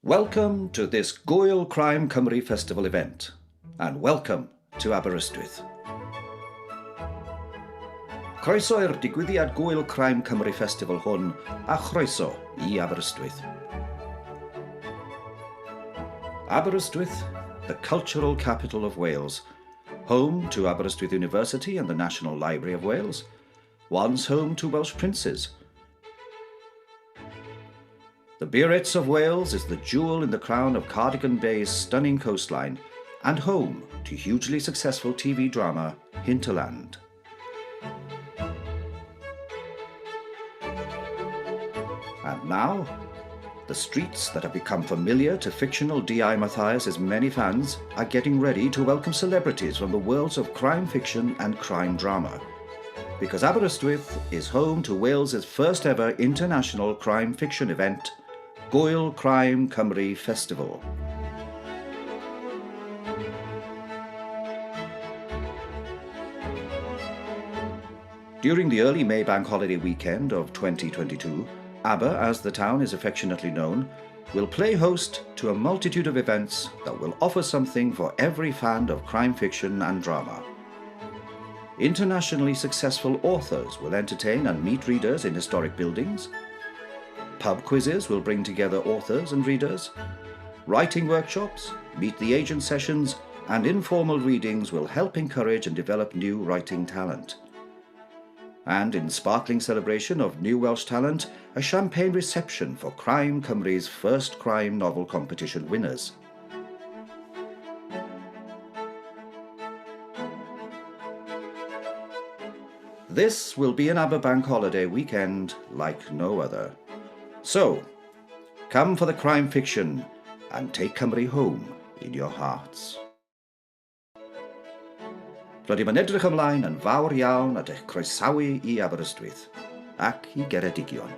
Welcome to this Gŵyl Crime Cymru Festival event, and welcome to Aberystwyth. Croeso i'r digwyddiad Gŵyl Crime Cymru Festival hwn, a chroeso I Aberystwyth. Aberystwyth, the cultural capital of Wales, home to Aberystwyth University and the National Library of Wales, once home to Welsh princes. The Bearets of Wales is the jewel in the crown of Cardigan Bay's stunning coastline and home to hugely successful TV drama Hinterland. And now, the streets that have become familiar to fictional D.I. Mathias's many fans are getting ready to welcome celebrities from the worlds of crime fiction and crime drama. Because Aberystwyth is home to Wales's first ever international crime fiction event, Gŵyl Crime Cymru Festival. During the early May Bank Holiday weekend of 2022, Aber, as the town is affectionately known, will play host to a multitude of events that will offer something for every fan of crime fiction and drama. Internationally successful authors will entertain and meet readers in historic buildings. Pub quizzes will bring together authors and readers. Writing workshops, meet the agent sessions, and informal readings will help encourage and develop new writing talent. And in sparkling celebration of new Welsh talent, a champagne reception for Crime Cymru's first crime novel competition winners. This will be an Aberbank holiday weekend like no other. So, come for the crime fiction and take Cymru home in your hearts. Rydym yn edrych ymlaen yn fawr iawn at eich croesawu I Aberystwyth ac I Geredigion.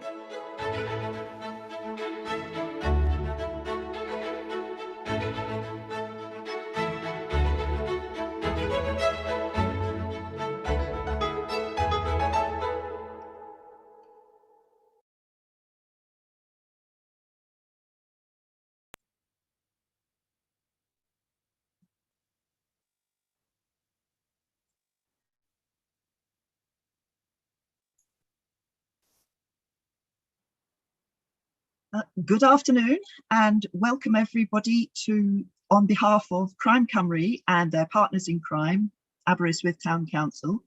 Good afternoon and welcome everybody on behalf of Crime Cymru and their partners in crime, Aberystwyth Town Council,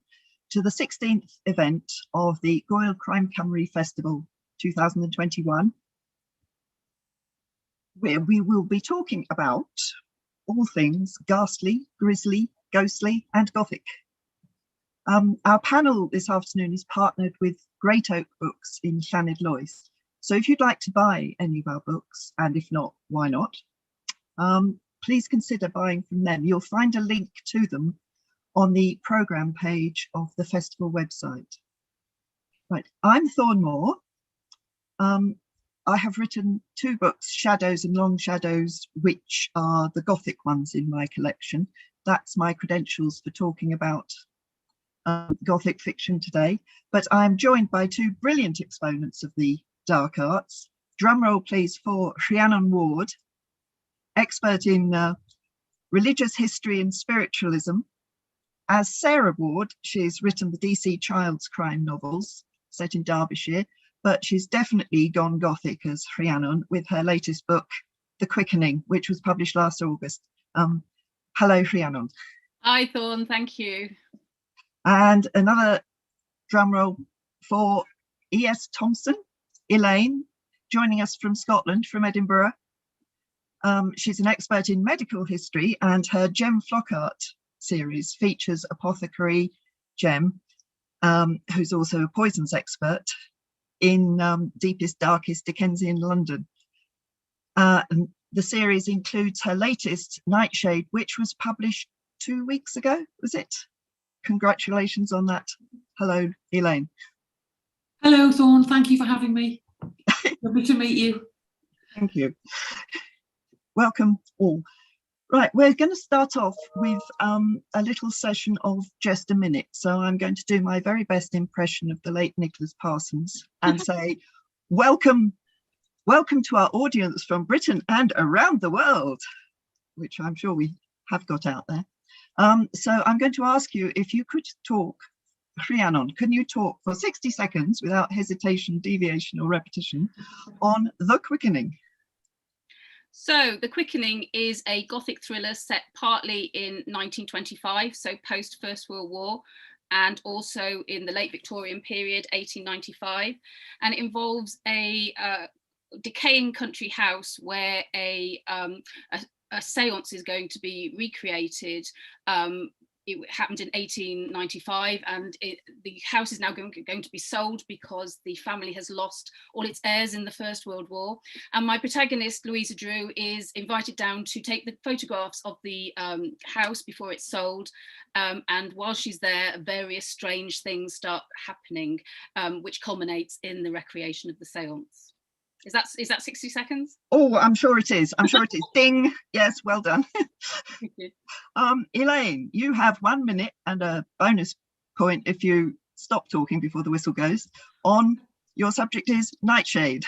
to the 16th event of the Gŵyl Crime Cymru Festival 2021, where we will be talking about all things ghastly, grisly, ghostly and Gothic. Our panel this afternoon is partnered with Great Oak Books in Llanidloes. So if you'd like to buy any of our books, and if not, why not? Please consider buying from them. You'll find a link to them on the programme page of the festival website. Right, I'm Thorne Moore. I have written two books, Shadows and Long Shadows, which are the Gothic ones in my collection. That's my credentials for talking about Gothic fiction today. But I'm joined by two brilliant exponents of the dark arts. Drumroll please for Rhiannon Ward, expert in religious history and spiritualism. As Sarah Ward, she's written the DC child's crime novels set in Derbyshire, but she's definitely gone Gothic as Rhiannon with her latest book, The Quickening, which was published last August. Hello, Rhiannon. Hi, Thorne, thank you. And another drumroll for E.S. Thomson, Elaine, joining us from Scotland, from Edinburgh. She's an expert in medical history and her Gem Flockhart series features apothecary Gem, who's also a poisons expert in deepest, darkest Dickensian London. And the series includes her latest, Nightshade, which was published 2 weeks ago, was it? Congratulations on that. Hello, Elaine. Hello, Thorne. Thank you for having me. Lovely to meet you. Thank you. Welcome all. Right, we're going to start off with a little session of just a minute. So I'm going to do my very best impression of the late Nicholas Parsons and say, welcome welcome to our audience from Britain and around the world, which I'm sure we have got out there. So I'm going to ask you if you could talk, Rhiannon, can you talk for 60 seconds without hesitation, deviation or repetition on The Quickening? So The Quickening is a Gothic thriller set partly in 1925, so post First World War, and also in the late Victorian period, 1895. And it involves a decaying country house where a seance is going to be recreated. It happened in 1895, and the house is now going to be sold because the family has lost all its heirs in the First World War. And my protagonist, Louisa Drew, is invited down to take the photographs of the house before it's sold. And while she's there, various strange things start happening, which culminates in the recreation of the seance. Is that 60 seconds? Oh, I'm sure it is. I'm sure it is. Ding. Yes, well done. Thank you. Elaine, you have 1 minute and a bonus point if you stop talking before the whistle goes. On your subject is Nightshade.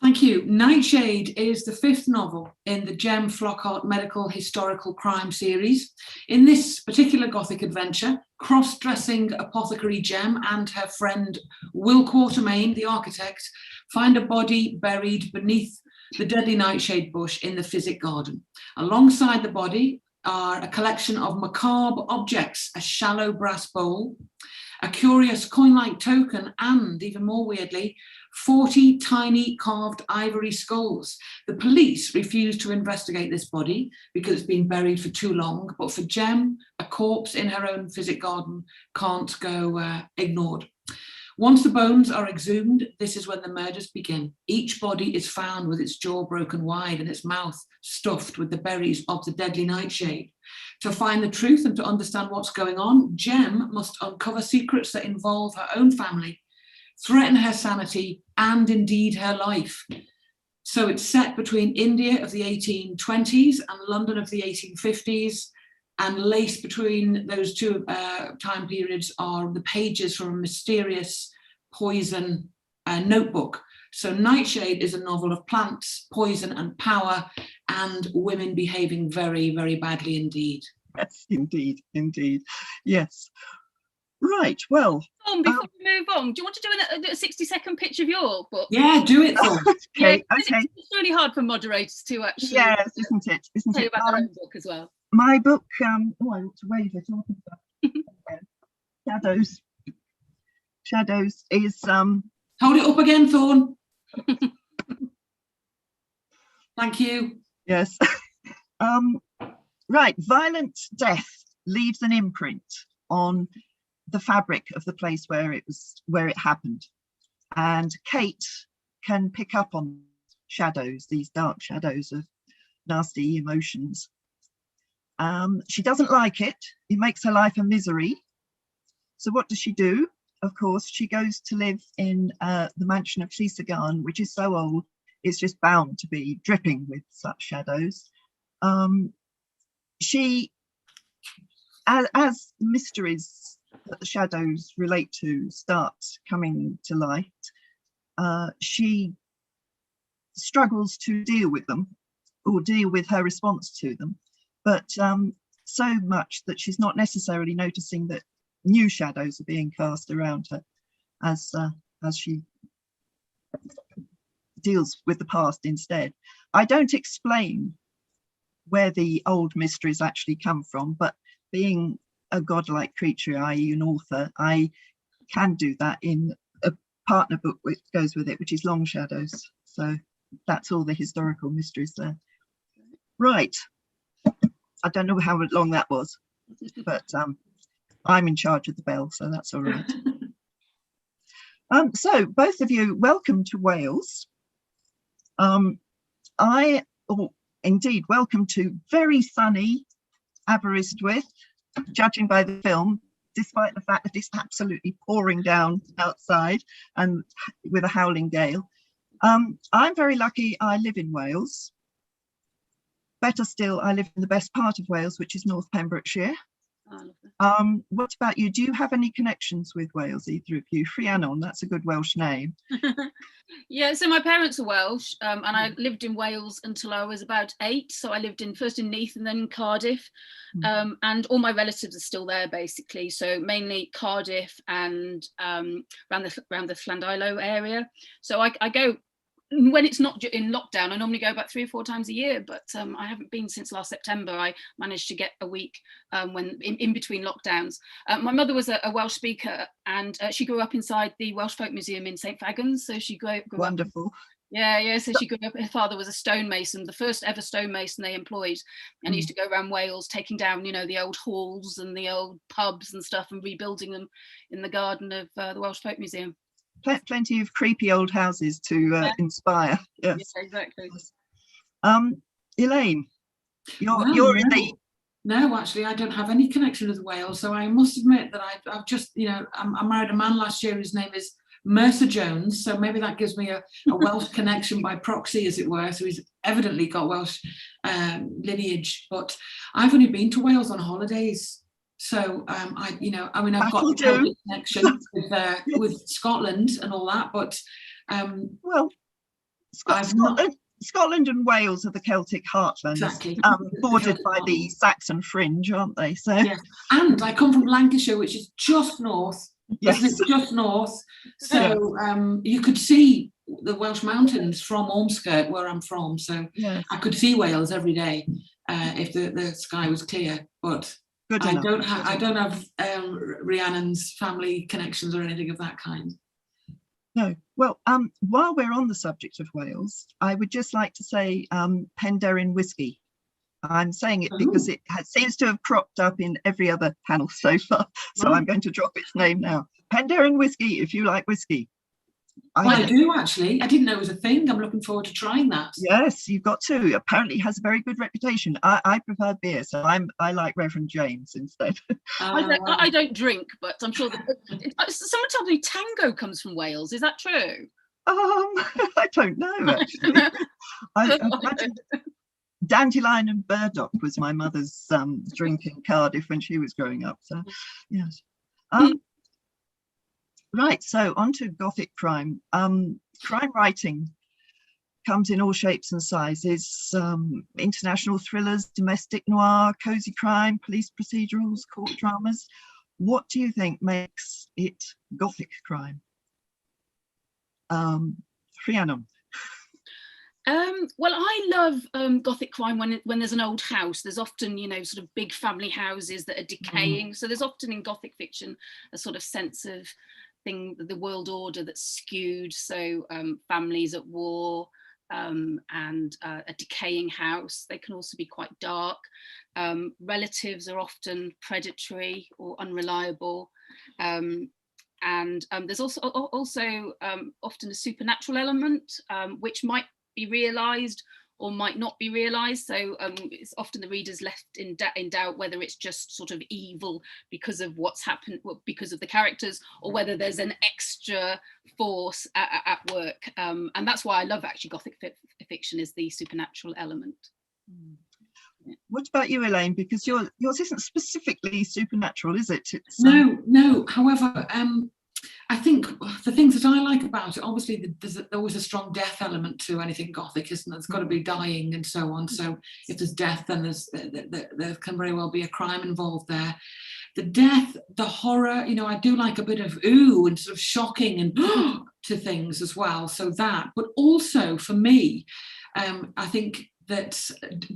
Thank you. Nightshade is the 5th novel in the Jem Flockhart Medical Historical Crime series. In this particular Gothic adventure, cross-dressing apothecary Jem and her friend Will Quatermain, the architect, find a body buried beneath the deadly nightshade bush in the Physic Garden. Alongside the body are a collection of macabre objects, a shallow brass bowl, a curious coin-like token, and, even more weirdly, 40 tiny carved ivory skulls. The police refuse to investigate this body because it's been buried for too long, but for Jem, a corpse in her own Physic Garden can't go ignored. Once the bones are exhumed, this is when the murders begin. Each body is found with its jaw broken wide and its mouth stuffed with the berries of the deadly nightshade. To find the truth and to understand what's going on, Jem must uncover secrets that involve her own family, threaten her sanity, and indeed her life. So it's set between India of the 1820s and London of the 1850s, and laced between those two time periods are the pages from a mysterious poison notebook. So Nightshade is a novel of plants, poison and power, and women behaving very, very badly indeed. Yes, indeed, indeed. Yes. Right, well. Before we move on, do you want to do a 60-second pitch of your book? Yeah, do it, Thorne. Okay, Yeah, okay. It's really hard for moderators to actually Yes, isn't it? Isn't tell you it? about their own book as well. My book, oh, I ought to wave it. Shadows. Shadows is Hold it up again, Thorne. Thank you. yes. Right, violent death leaves an imprint on the fabric of the place where it happened, and Kate can pick up on shadows, these dark shadows of nasty emotions. She doesn't like it. It makes her life a misery. So what does she do? Of course, she goes to live in the mansion of Llisagan, which is so old, it's just bound to be dripping with such shadows. She, as mysteries that the shadows relate to start coming to light, she struggles to deal with them, or deal with her response to them, but so much that she's not necessarily noticing that new shadows are being cast around her as she deals with the past instead. I don't explain where the old mysteries actually come from, but being a godlike creature, i.e. an author, I can do that in a partner book which goes with it, which is Long Shadows. So that's all the historical mysteries there. Right. I don't know how long that was, but I'm in charge of the bell, so that's all right. So both of you, welcome to Wales. Indeed, welcome to very sunny Aberystwyth, judging by the film, despite the fact that it's absolutely pouring down outside and with a howling gale. I'm very lucky I live in Wales. Better still, I live in the best part of Wales, which is North Pembrokeshire, Oh, I love that. What about you? Do you have any connections with Wales, either of you? Rhiannon, that's a good Welsh name. Yeah, so my parents are Welsh, and I lived in Wales until I was about 8. So I lived first in Neath and then in Cardiff, and all my relatives are still there basically. So mainly Cardiff and around the Llandilo area. So I go when it's not in lockdown. I normally go about 3 or 4 times a year, but I haven't been since last September. I managed to get a week when in between lockdowns. My mother was a Welsh speaker, and she grew up inside the Welsh Folk Museum in St Fagans. So she grew Wonderful. up. Yeah. So she grew up. Her father was a stonemason, the first ever stonemason they employed, and he used to go around Wales taking down, the old halls and the old pubs and stuff, and rebuilding them in the garden of the Welsh Folk Museum. Plenty of creepy old houses to inspire. Yes, yeah, exactly. Elaine, you're in the... No, actually, I don't have any connection with Wales. So I must admit that I've just, I married a man last year whose name is Mercer Jones. So maybe that gives me a Welsh connection by proxy, as it were. So he's evidently got Welsh lineage. But I've only been to Wales on holidays. So I've got a Celtic connection with Scotland and all that, but Scotland and Wales are the Celtic heartlands, exactly. Bordered by the Saxon fringe, aren't they? So yeah, and I come from Lancashire, which is just north. Yes, isn't it? Just north. So you could see the Welsh mountains from Ormskirk, where I'm from. So I could see Wales every day if the sky was clear, but. I don't have Rhiannon's family connections or anything of that kind. No. Well, while we're on the subject of Wales, I would just like to say Penderyn whiskey. I'm saying it because it seems to have cropped up in every other panel so far. So I'm going to drop its name now. Penderyn whiskey, if you like whiskey. I do actually. I didn't know it was a thing. I'm looking forward to trying that. Yes, you've got to. Apparently, it has a very good reputation. I prefer beer, so I like Reverend James instead. I don't drink, but I'm sure that someone told me tango comes from Wales. Is that true? I don't know actually. I imagine dandelion and burdock was my mother's drink in Cardiff when she was growing up. So yes. Right, so on to Gothic crime. Crime writing comes in all shapes and sizes. International thrillers, domestic noir, cozy crime, police procedurals, court dramas. What do you think makes it Gothic crime? Rhiannon. Well, I love Gothic crime when there's an old house. There's often, sort of big family houses that are decaying. So there's often in Gothic fiction a sort of sense of the world order that's skewed. So families at war and a decaying house. They can also be quite dark. Relatives are often predatory or unreliable. And there's also often a supernatural element, which might be realised or might not be realised. So it's often the reader's left in doubt whether it's just sort of evil because of what's happened, because of the characters, or whether there's an extra force at work. And that's why I love actually Gothic fiction, is the supernatural element. What about you, Elaine? Because yours isn't specifically supernatural, is it? It's, no. However, I think the things that I like about it, obviously there's always a strong death element to anything Gothic, isn't there? There's got to be dying and so on. So if there's death, then there can very well be a crime involved there. The death, the horror, I do like a bit of ooh and sort of shocking and to things as well. So that, but also for me, I think that's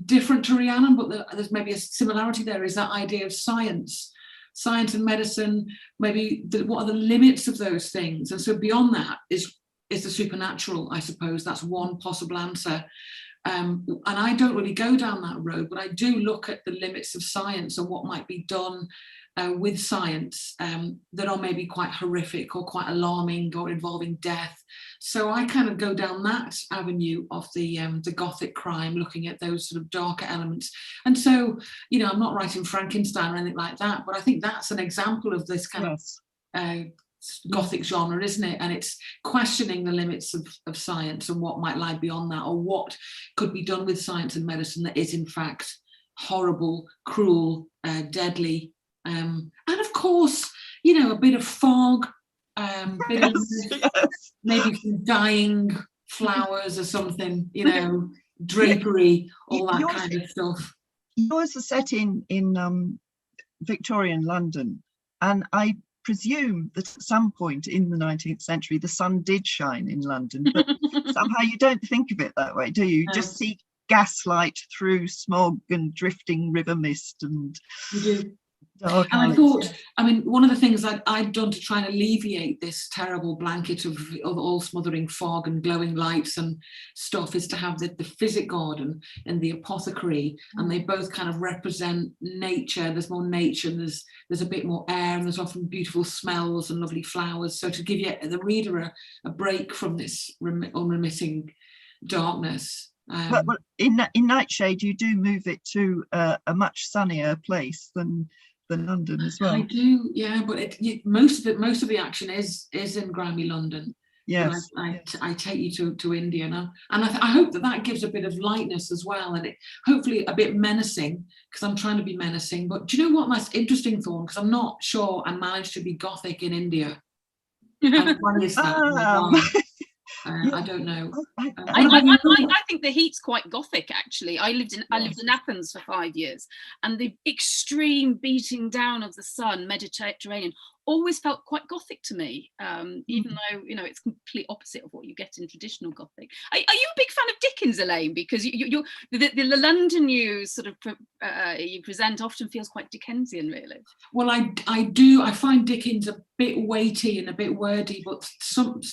different to Rhiannon, but there's maybe a similarity there, is that idea of science and medicine, maybe what are the limits of those things? And so beyond that is the supernatural, I suppose. That's one possible answer. And I don't really go down that road, but I do look at the limits of science and what might be done with science that are maybe quite horrific or quite alarming or involving death. So I kind of go down that avenue of the Gothic crime, looking at those sort of darker elements. And so, I'm not writing Frankenstein or anything like that, but I think that's an example of this kind of Gothic genre, isn't it? And it's questioning the limits of science and what might lie beyond that, or what could be done with science and medicine that is in fact horrible, cruel, deadly, And of course, you know, a bit of fog, bit of maybe some dying flowers or something, you know, drapery, all that kind of stuff. Yours are set in Victorian London, and I presume that at some point in the 19th century the sun did shine in London, but somehow you don't think of it that way, do you? You just see gaslight through smog and drifting river mist and you do. Dark and I thought, I mean, one of the things I'd done to try and alleviate this terrible blanket of all smothering fog and glowing lights and stuff is to have the physic garden and the apothecary, and they both kind of represent nature. There's more nature, and there's a bit more air, and there's often beautiful smells and lovely flowers. So to give you the reader a break from this unremitting darkness. Well, in Nightshade, you do move it to a much sunnier place than London as well. I do, yeah, but most of the action is in grimy London. Yes, I take you to India now, and I hope that gives a bit of lightness as well, and hopefully a bit menacing, because I'm trying to be menacing. But do you know what? That's interesting, Thorne, because I'm not sure I managed to be Gothic in India. And why is that? I don't know. I think the heat's quite Gothic, actually. I lived in Athens for 5 years, and the extreme beating down of the sun, Mediterranean, always felt quite Gothic to me, even though, you know, it's complete opposite of what you get in traditional Gothic. Are you a big fan of Dickens, Elaine? Because the London news sort of you present often feels quite Dickensian, really. Well, I do. I find Dickens a bit weighty and a bit wordy, but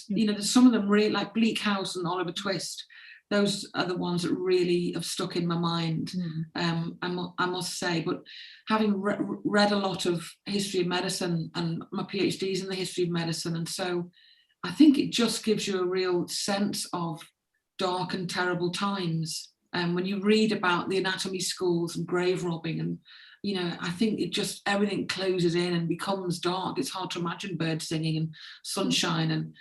there's some of them really, like Bleak House and Oliver Twist. Those are the ones that really have stuck in my mind, I must say. But having read a lot of history of medicine, and my PhD's in the history of medicine, and so I think it just gives you a real sense of dark and terrible times. And when you read about the anatomy schools and grave robbing, and you know, I think it just, everything closes in and becomes dark. It's hard to imagine birds singing and sunshine and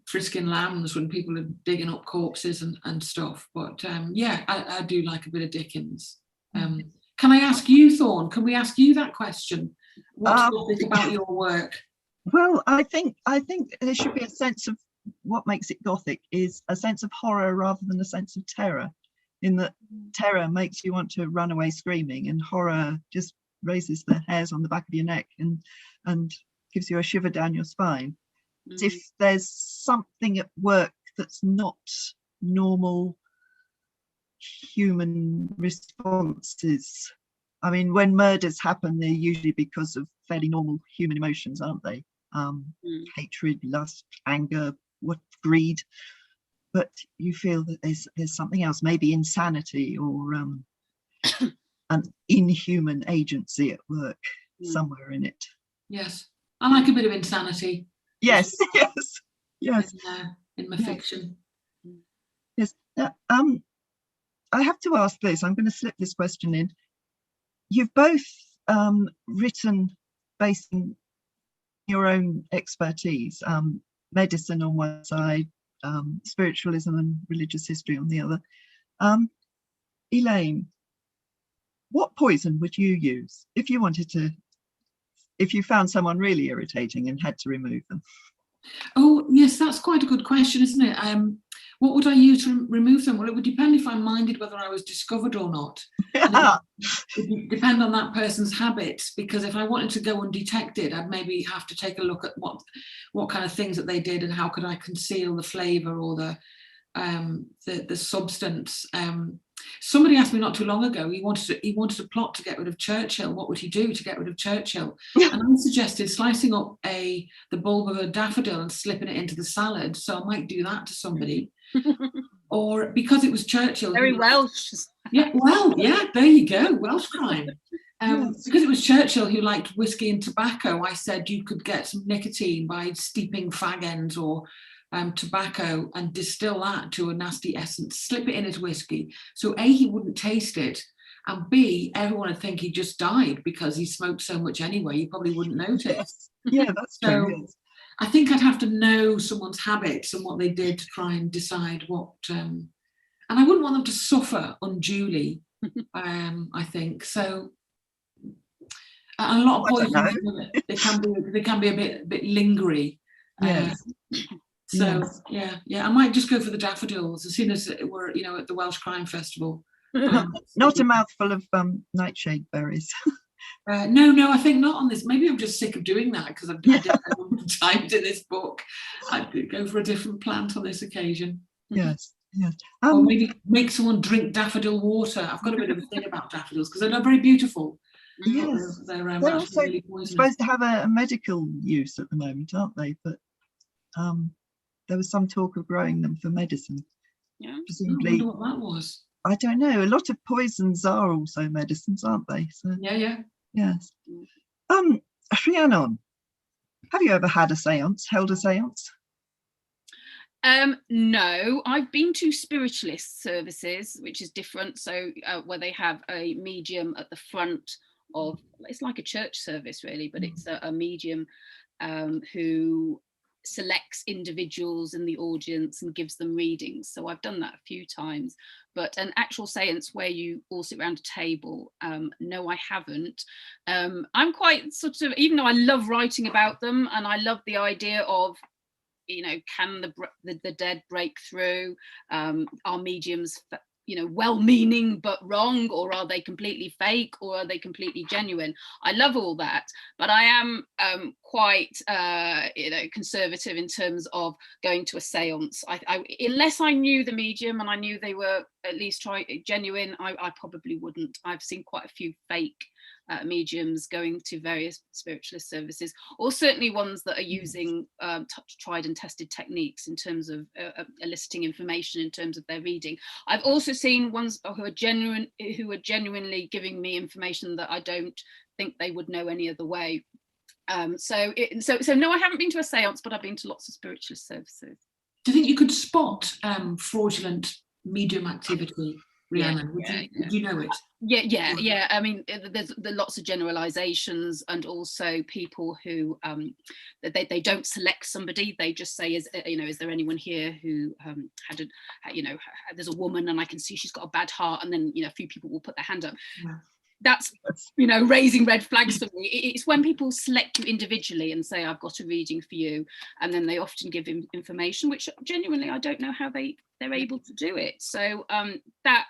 frisking lambs when people are digging up corpses and stuff. But I do like a bit of Dickens. Can I ask you, Thorne, can we ask you that question? What's Gothic about your work? Well, I think there should be a sense of what makes it Gothic is a sense of horror rather than a sense of terror, in that terror makes you want to run away screaming, and horror just raises the hairs on the back of your neck and gives you a shiver down your spine. If there's something at work that's not normal human responses, I mean, when murders happen, they're usually because of fairly normal human emotions, aren't they? Hatred, lust, anger, greed. But you feel that there's something else, maybe insanity or an inhuman agency at work somewhere in it. Yes, I like a bit of insanity. Yes, yes. In my fiction. Yes. I have to ask this. I'm going to slip this question in. You've both written based on your own expertise, medicine on one side, spiritualism and religious history on the other. Elaine, what poison would you use if you found someone really irritating and had to remove them? Oh, yes, that's quite a good question, isn't it? What would I use to remove them? Well, it would depend if I minded whether I was discovered or not. It would depend on that person's habits, because if I wanted to go undetected, I'd maybe have to take a look at what kind of things that they did and how could I conceal the flavour or the substance. Somebody asked me not too long ago, he wanted a plot to get rid of Churchill. What would he do to get rid of Churchill? And I suggested slicing up the bulb of a daffodil and slipping it into the salad. So I might do that to somebody. Or because it was Churchill. Very Welsh. Yeah, well, yeah, there you go, Welsh crime. Because it was Churchill who liked whiskey and tobacco, I said you could get some nicotine by steeping fag ends or tobacco and distill that to a nasty essence, slip it in his whiskey. So A, he wouldn't taste it, and B, everyone would think he just died because he smoked so much anyway, you probably wouldn't notice. Yeah, that's true. So I think I'd have to know someone's habits and what they did to try and decide what, and I wouldn't want them to suffer unduly, I think. So And a lot of I don't poisons, they can be a bit lingery. Yes. So Yes. yeah, I might just go for the daffodils as soon as we're, at the Welsh Crime Festival. Not a mouthful of nightshade berries. No, I think not on this. Maybe I'm just sick of doing that because I did a number of times in this book. I'd go for a different plant on this occasion. Yes. Or maybe make someone drink daffodil water. I've got a bit of a thing about daffodils because they're very beautiful. Yes. They're also really poisonous. supposed to have a medical use at the moment, aren't they? But there was some talk of growing them for medicine. Yeah. Presumably. I wonder what that was. I don't know. A lot of poisons are also medicines, aren't they? So, yeah. Yes. Rhiannon, have you ever had a séance, held a séance? No, I've been to spiritualist services, which is different. So where they have a medium at the front of, it's like a church service really, but it's a medium who selects individuals in the audience and gives them readings. So I've done that a few times, but an actual séance where you all sit around a table, no, I haven't. I'm quite sort of, even though I love writing about them and I love the idea of, can the dead break through? Are mediums, well-meaning but wrong, or are they completely fake, or are they completely genuine? I love all that, but I am quite, conservative in terms of going to a séance. Unless I knew the medium and I knew they were at least genuine, I probably wouldn't. I've seen quite a few fake mediums going to various spiritualist services, or certainly ones that are using tried and tested techniques in terms of eliciting information in terms of their reading. I've also seen ones who are genuinely giving me information that I don't think they would know any other way. So no, I haven't been to a séance, but I've been to lots of spiritualist services. Do you think you could spot fraudulent medium activity, Rhiannon? Would you know it? Yeah. I mean, there's lots of generalizations, and also people who they don't select somebody. They just say, is there anyone here who there's a woman and I can see she's got a bad heart, and then a few people will put their hand up. Yeah. That's raising red flags for me. It's when people select you individually and say, I've got a reading for you, and then they often give information which genuinely I don't know how they're able to do it. So that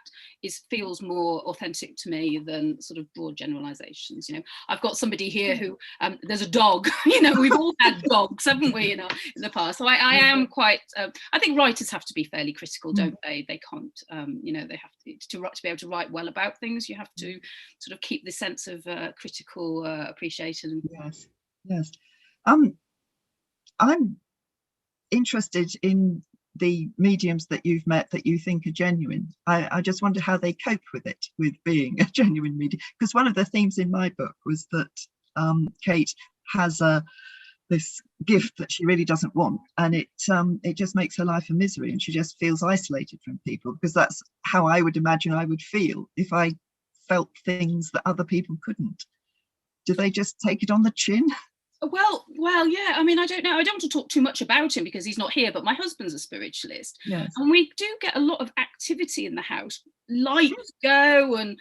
feels more authentic to me than sort of broad generalizations. I've got somebody here who there's a dog. We've all had dogs, haven't we, in the past? So I am quite. I think writers have to be fairly critical, don't they? They can't. They have to be able to write well about things. You have to sort of keep the sense of critical appreciation. Yes. I'm interested in the mediums that you've met that you think are genuine. I just wonder how they cope with it, with being a genuine medium. Because one of the themes in my book was that Kate has this gift that she really doesn't want, and it just makes her life a misery, and she just feels isolated from people, because that's how I would imagine I would feel if I felt things that other people couldn't. Do they just take it on the chin? Well, yeah. I mean, I don't know. I don't want to talk too much about him because he's not here, but my husband's a spiritualist. Yes. And we do get a lot of activity in the house. Lights go, and,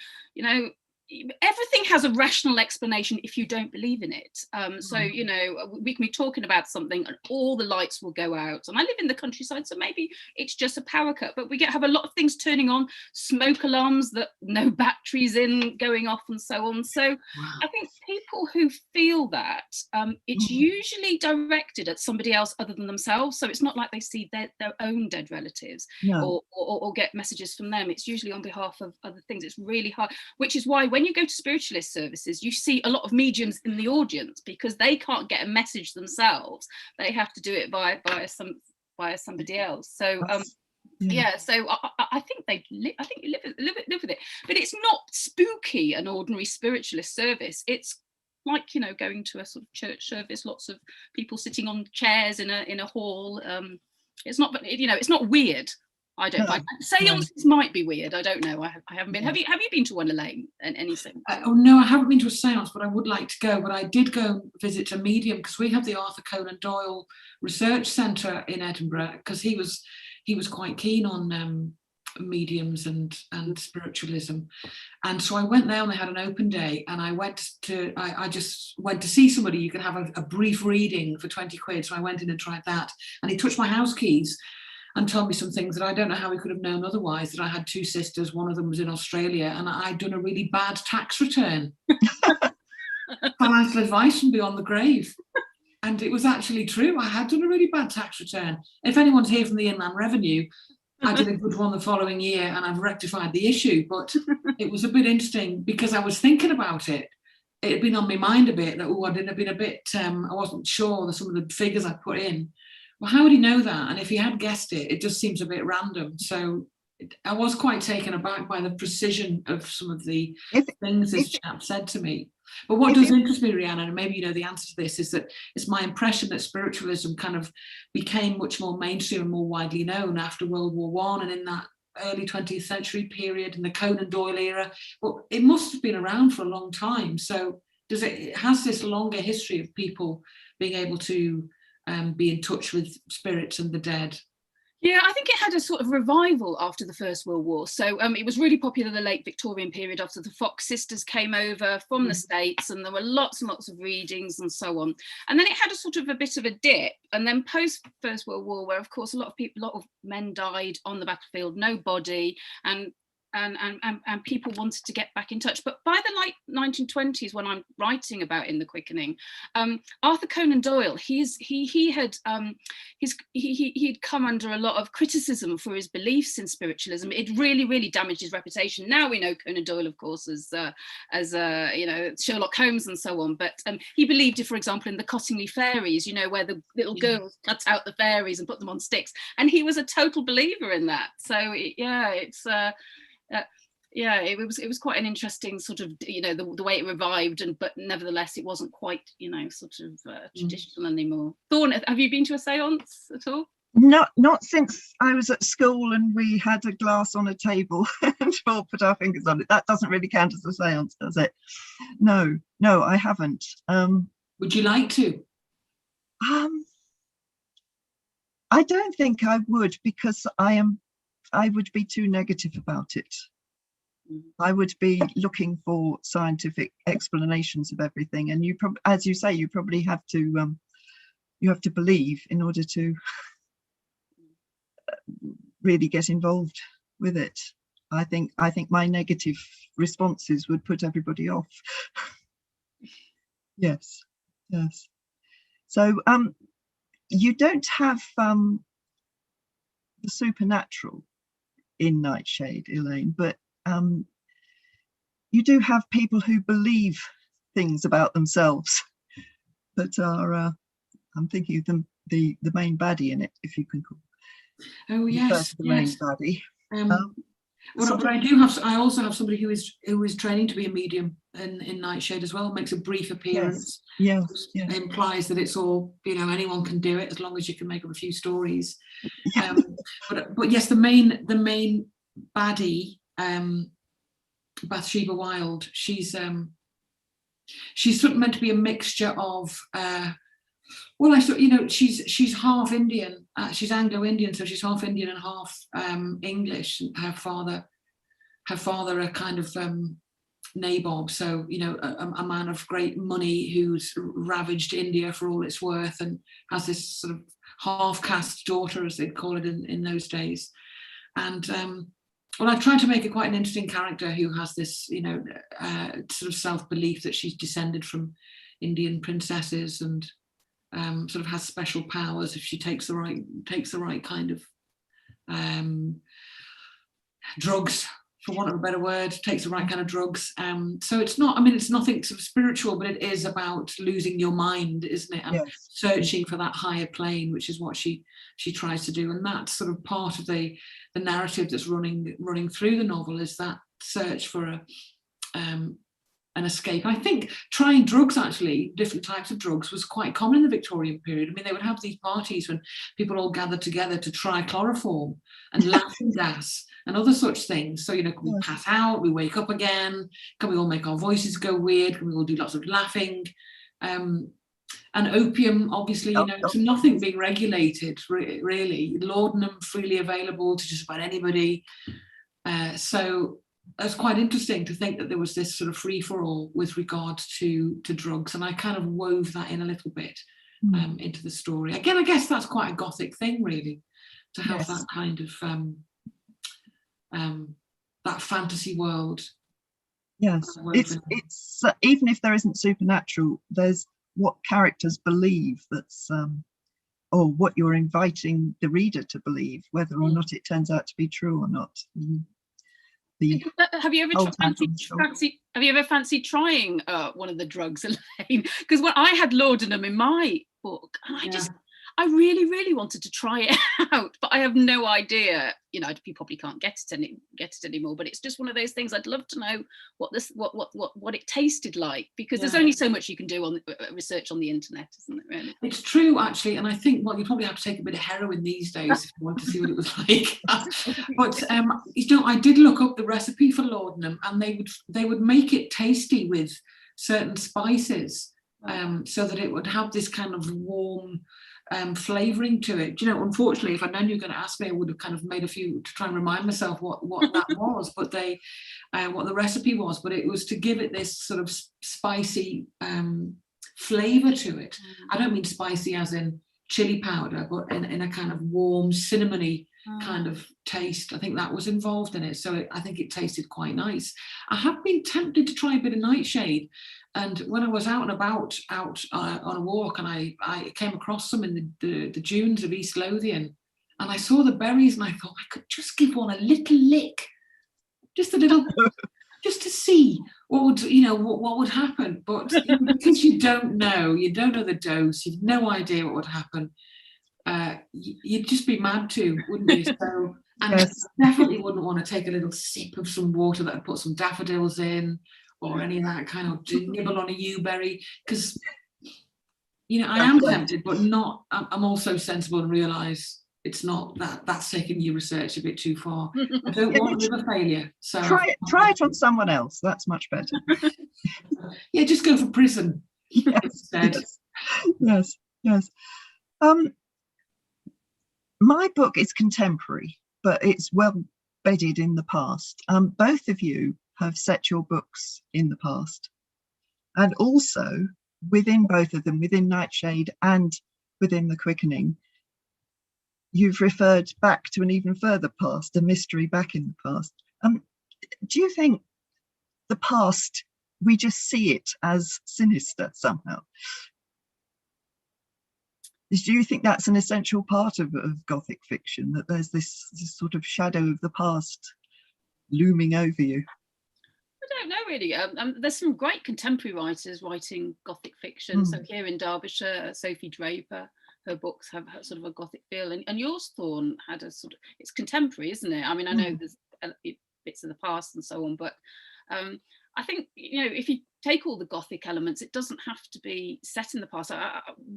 everything has a rational explanation if you don't believe in it. So, we can be talking about something and all the lights will go out. And I live in the countryside, so maybe it's just a power cut, but we have a lot of things turning on, smoke alarms that no batteries in going off and so on. So I think people who feel that, it's usually directed at somebody else other than themselves. So it's not like they see their own dead relatives or get messages from them. It's usually on behalf of other things. It's really hard, which is why when you go to spiritualist services, you see a lot of mediums in the audience, because they can't get a message themselves. They have to do it via somebody else. So so I think you live with it, but it's not spooky, an ordinary spiritualist service. It's like going to a sort of church service, lots of people sitting on chairs in a hall. It's not, it's not weird. I don't find seances might be weird. I don't know. I haven't been. Have you been to one, Elaine? And anything? No, I haven't been to a seance, but I would like to go. But I did go visit a medium, because we have the Arthur Conan Doyle Research Centre in Edinburgh, because he was quite keen on mediums and spiritualism. And so I went there and they had an open day, and I just went to see somebody. You could have a brief reading for 20 quid. So I went in and tried that, and he touched my house keys and told me some things that I don't know how he could have known otherwise, that I had 2 sisters, one of them was in Australia, and I'd done a really bad tax return. Financial advice from beyond the grave. And it was actually true. I had done a really bad tax return. If anyone's here from the Inland Revenue, I did a good one the following year and I've rectified the issue. But it was a bit interesting because I was thinking about it. It had been on my mind a bit that, I didn't been a bit, I wasn't sure that some of the figures I put in. Well, how would he know that? And if he had guessed it, it just seems a bit random. So I was quite taken aback by the precision of some of the things this chap said to me. But what does interest me, Rhiannon, and maybe you know the answer to this, is that it's my impression that spiritualism kind of became much more mainstream and more widely known after World War I and in that early 20th century period, in the Conan Doyle era. Well, it must have been around for a long time. So it has this longer history of people being able to be in touch with spirits and the dead? Yeah, I think it had a sort of revival after the First World War. So it was really popular in the late Victorian period after the Fox sisters came over from the States, and there were lots and lots of readings and so on. And then it had a sort of a bit of a dip. And then post First World War, where of course a lot of men died on the battlefield, no body, and people wanted to get back in touch. But by the late 1920s, when I'm writing about In the Quickening, Arthur Conan Doyle, he'd come under a lot of criticism for his beliefs in spiritualism. It really damaged his reputation. Now we know Conan Doyle, of course, as Sherlock Holmes and so on. But he believed, for example, in the Cottingley fairies, where the little girls cut out the fairies and put them on sticks, and he was a total believer in that. So it was quite an interesting sort of, the way it revived, but nevertheless it wasn't quite, traditional anymore. Thorne, have you been to a séance at all? Not since I was at school and we had a glass on a table and we all put our fingers on it. That doesn't really count as a séance, does it? No, I haven't. Would you like to? I don't think I would, because I would be too negative about it. I would be looking for scientific explanations of everything, and you probably, as you say, you probably have to believe in order to really get involved with it. I think my negative responses would put everybody off. Yes. So you don't have the supernatural in Nightshade, Elaine, but you do have people who believe things about themselves that are I'm thinking of the main baddie in it, if you can call. Oh yes, the main baddie. But I also have somebody who is training to be a medium in Nightshade as well. Makes a brief appearance. Yes. Implies that it's all, anyone can do it as long as you can make up a few stories. But yes, the main baddie, Bathsheba Wilde, she's sort of meant to be a mixture of she's half Indian, she's Anglo-Indian, so she's half Indian and half English. Her father a kind of nabob, so a man of great money who's ravaged India for all it's worth, and has this sort of half-caste daughter, as they'd call it in those days. And I tried to make her quite an interesting character who has this, sort of self-belief that she's descended from Indian princesses, and sort of has special powers if she takes the right kind of drugs, for want of a better word, takes the right kind of drugs. So it's nothing sort of spiritual, but it is about losing your mind, isn't it? And searching for that higher plane, which is what she tries to do. And that's sort of part of the narrative that's running through the novel, is that search for an escape. I think trying drugs, actually, different types of drugs, was quite common in the Victorian period. I mean, they would have these parties when people all gathered together to try chloroform and laughing gas and other such things. So, can we pass out? We wake up again? Can we all make our voices go weird? Can we all do lots of laughing? And opium, obviously, so nothing being regulated, really. Laudanum freely available to just about anybody. So it's quite interesting to think that there was this sort of free-for-all with regard to drugs, and I kind of wove that in a little bit into the story. Again, I guess that's quite a Gothic thing, really, to have that kind of that fantasy world. Yes, it's even if there isn't supernatural, there's what characters believe that's or what you're inviting the reader to believe, whether or not it turns out to be true or not. Have you ever fancied trying one of the drugs, Elaine? Because when I had laudanum in my book, and I really wanted to try it out, but I have no idea. You know, you probably can't get it anymore. But it's just one of those things. I'd love to know what it tasted like, because there's only so much you can do on research on the internet, isn't it? Really, it's true, actually. And I think, well, you probably have to take a bit of heroin these days if you want to see what it was like. But you know, I did look up the recipe for laudanum, and they would make it tasty with certain spices, so that it would have this kind of warm flavouring to it. You know, unfortunately, if I'd known you were going to ask me, I would have kind of made a few to try and remind myself what that was, but what the recipe was. But it was to give it this sort of spicy flavour to it. I don't mean spicy as in chili powder, but in a kind of warm, cinnamony kind of taste. I think that was involved in it. So I think it tasted quite nice. I have been tempted to try a bit of nightshade. And when I was out and about on a walk, and I came across some in the dunes of East Lothian, and I saw the berries, and I thought I could just give one a little lick, just a little, just to see what would happen. But because you don't know the dose, you've no idea what would happen. You'd just be mad to, wouldn't you? So, and definitely wouldn't want to take a little sip of some water that had put some daffodils in, or any of that kind of nibble on a yewberry, because I am tempted, but not. I'm also sensible and realise it's not that's taking your research a bit too far. I don't want to live a failure. So try it on someone else. That's much better. Yeah, just go for prison instead. Yes. My book is contemporary, but it's well bedded in the past. Both of you have set your books in the past, and also within both of them, within Nightshade and within The Quickening, you've referred back to an even further past, a mystery back in the past. Do you think the past, we just see it as sinister somehow? Do you think that's an essential part of Gothic fiction, that there's this sort of shadow of the past looming over you? I don't know, really. There's some great contemporary writers writing Gothic fiction. So here in Derbyshire, Sophie Draper, her books have sort of a Gothic feel, and yours, Thorne, had a sort of, it's contemporary, isn't it? I mean, I know there's bits of the past and so on, but I think, if you take all the Gothic elements, it doesn't have to be set in the past.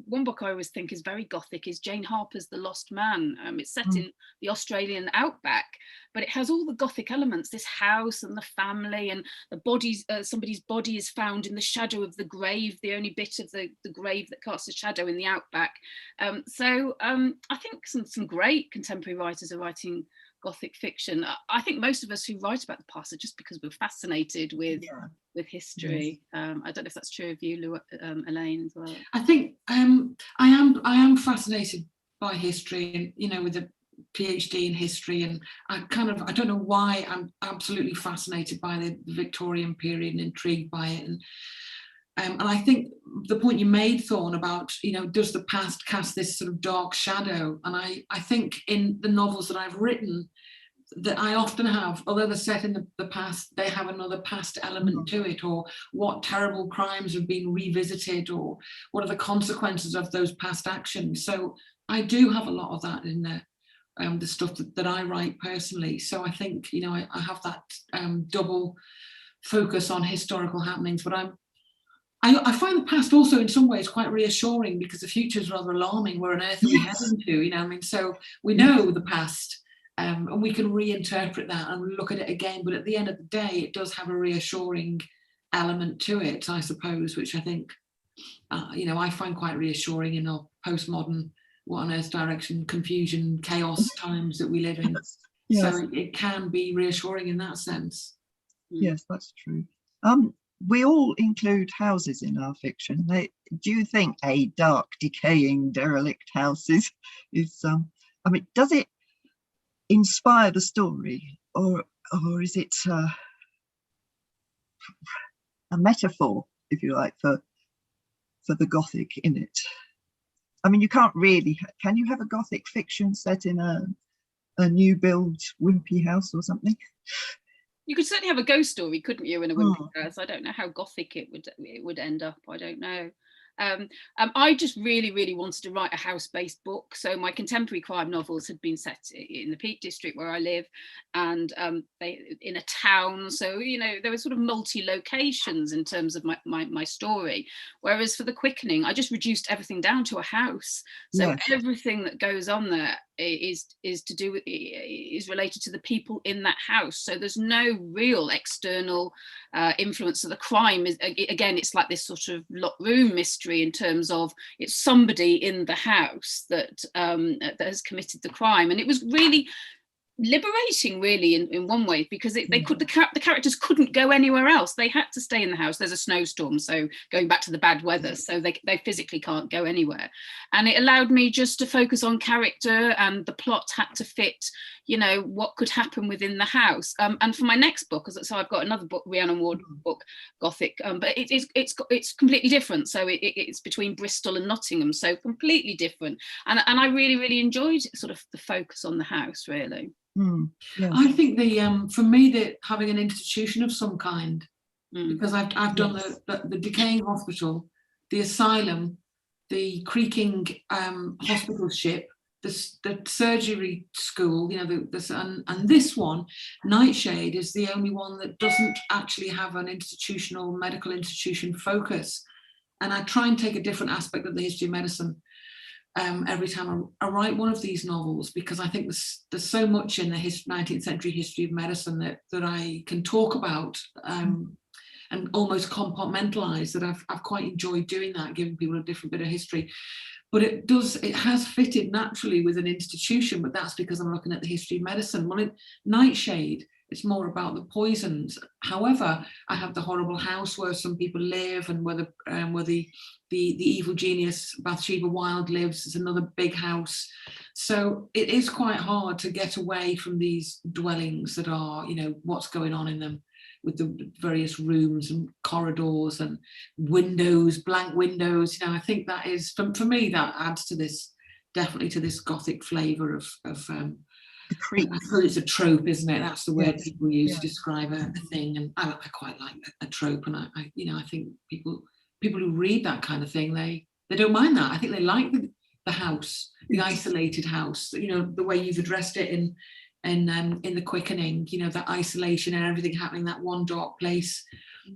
One book I always think is very Gothic is Jane Harper's The Lost Man. It's set in the Australian outback, but it has all the Gothic elements, this house and the family, and the bodies, somebody's body is found in the shadow of the grave, the only bit of the grave that casts a shadow in the outback. So I think some great contemporary writers are writing Gothic fiction. I think most of us who write about the past are just because we're fascinated with history. I don't know if that's true of you, Elaine, as well. I think I am fascinated by history, and with a PhD in history, and I don't know why I'm absolutely fascinated by the Victorian period and intrigued by it. And I think the point you made, Thorne, about, does the past cast this sort of dark shadow? And I think in the novels that I've written, that I often have, although they're set in the past, they have another past element to it, or what terrible crimes have been revisited, or what are the consequences of those past actions. So I do have a lot of that in there. The stuff that I write personally. So I think, I have that double focus on historical happenings, but I find the past also in some ways quite reassuring, because the future is rather alarming. Where on earth are we heading to? So we know the past, and we can reinterpret that and look at it again. But at the end of the day, it does have a reassuring element to it, I suppose, which I think, I find quite reassuring in our postmodern, what on earth direction, confusion, chaos times that we live in. Yes. So it can be reassuring in that sense. Yes, that's true. We all include houses in our fiction. Do you think a dark, decaying, derelict house is I mean, does it inspire the story, or is it a metaphor, if you like, for the Gothic in it? I mean, you can't really, can you have a Gothic fiction set in a new build wimpy house or something? You could certainly have a ghost story, couldn't you, in a wimpy house? I don't know how Gothic it would end up. I don't know. I just really wanted to write a house-based book. So my contemporary crime novels had been set in the Peak District where I live, and they in a town. So, you know, there were sort of multi-locations in terms of my story. Whereas for The Quickening, I just reduced everything down to a house. So Yes. everything that goes on there is related to the people in that house. So there's no real external influence of the crime. Again, it's like this sort of locked room mystery in terms of it's somebody in the house that has committed the crime. And it was really liberating, really, in one way, because the characters couldn't go anywhere else. They had to stay in the house. There's a snowstorm, so going back to the bad weather, so they physically can't go anywhere. And it allowed me just to focus on character, and the plot had to fit, you know, what could happen within the house. And for my next book, so I've got another book, Rhiannon Ward book, Gothic, but it's completely different. So it's between Bristol and Nottingham, so completely different. And I really enjoyed sort of the focus on the house, really. Yes. I think for me, that having an institution of some kind, because I've done the decaying hospital, the asylum, the creaking hospital ship, the surgery school, you know, and this one, Nightshade, is the only one that doesn't actually have an institutional medical institution focus. And I try and take a different aspect of the history of medicine every time I write one of these novels, because I think there's so much in the 19th century history of medicine that I can talk about and almost compartmentalize, that I've quite enjoyed doing that, giving people a different bit of history. But it has fitted naturally with an institution, but that's because I'm looking at the history of medicine. Well, in Nightshade, it's more about the poisons. However, I have the horrible house where some people live, and where the evil genius Bathsheba Wilde lives. It's another big house. So it is quite hard to get away from these dwellings that are, you know, what's going on in them, with the various rooms and corridors and windows, blank windows. You know, I think that is, for me, that adds to this, definitely to this Gothic flavour of the creep. I suppose it's a trope, isn't it? That's the word people use to describe a thing, and I quite like a trope. And I think people who read that kind of thing, they don't mind that. I think they like the house, the isolated house. You know, the way you've addressed it in The Quickening. You know, that isolation and everything happening in that one dark place.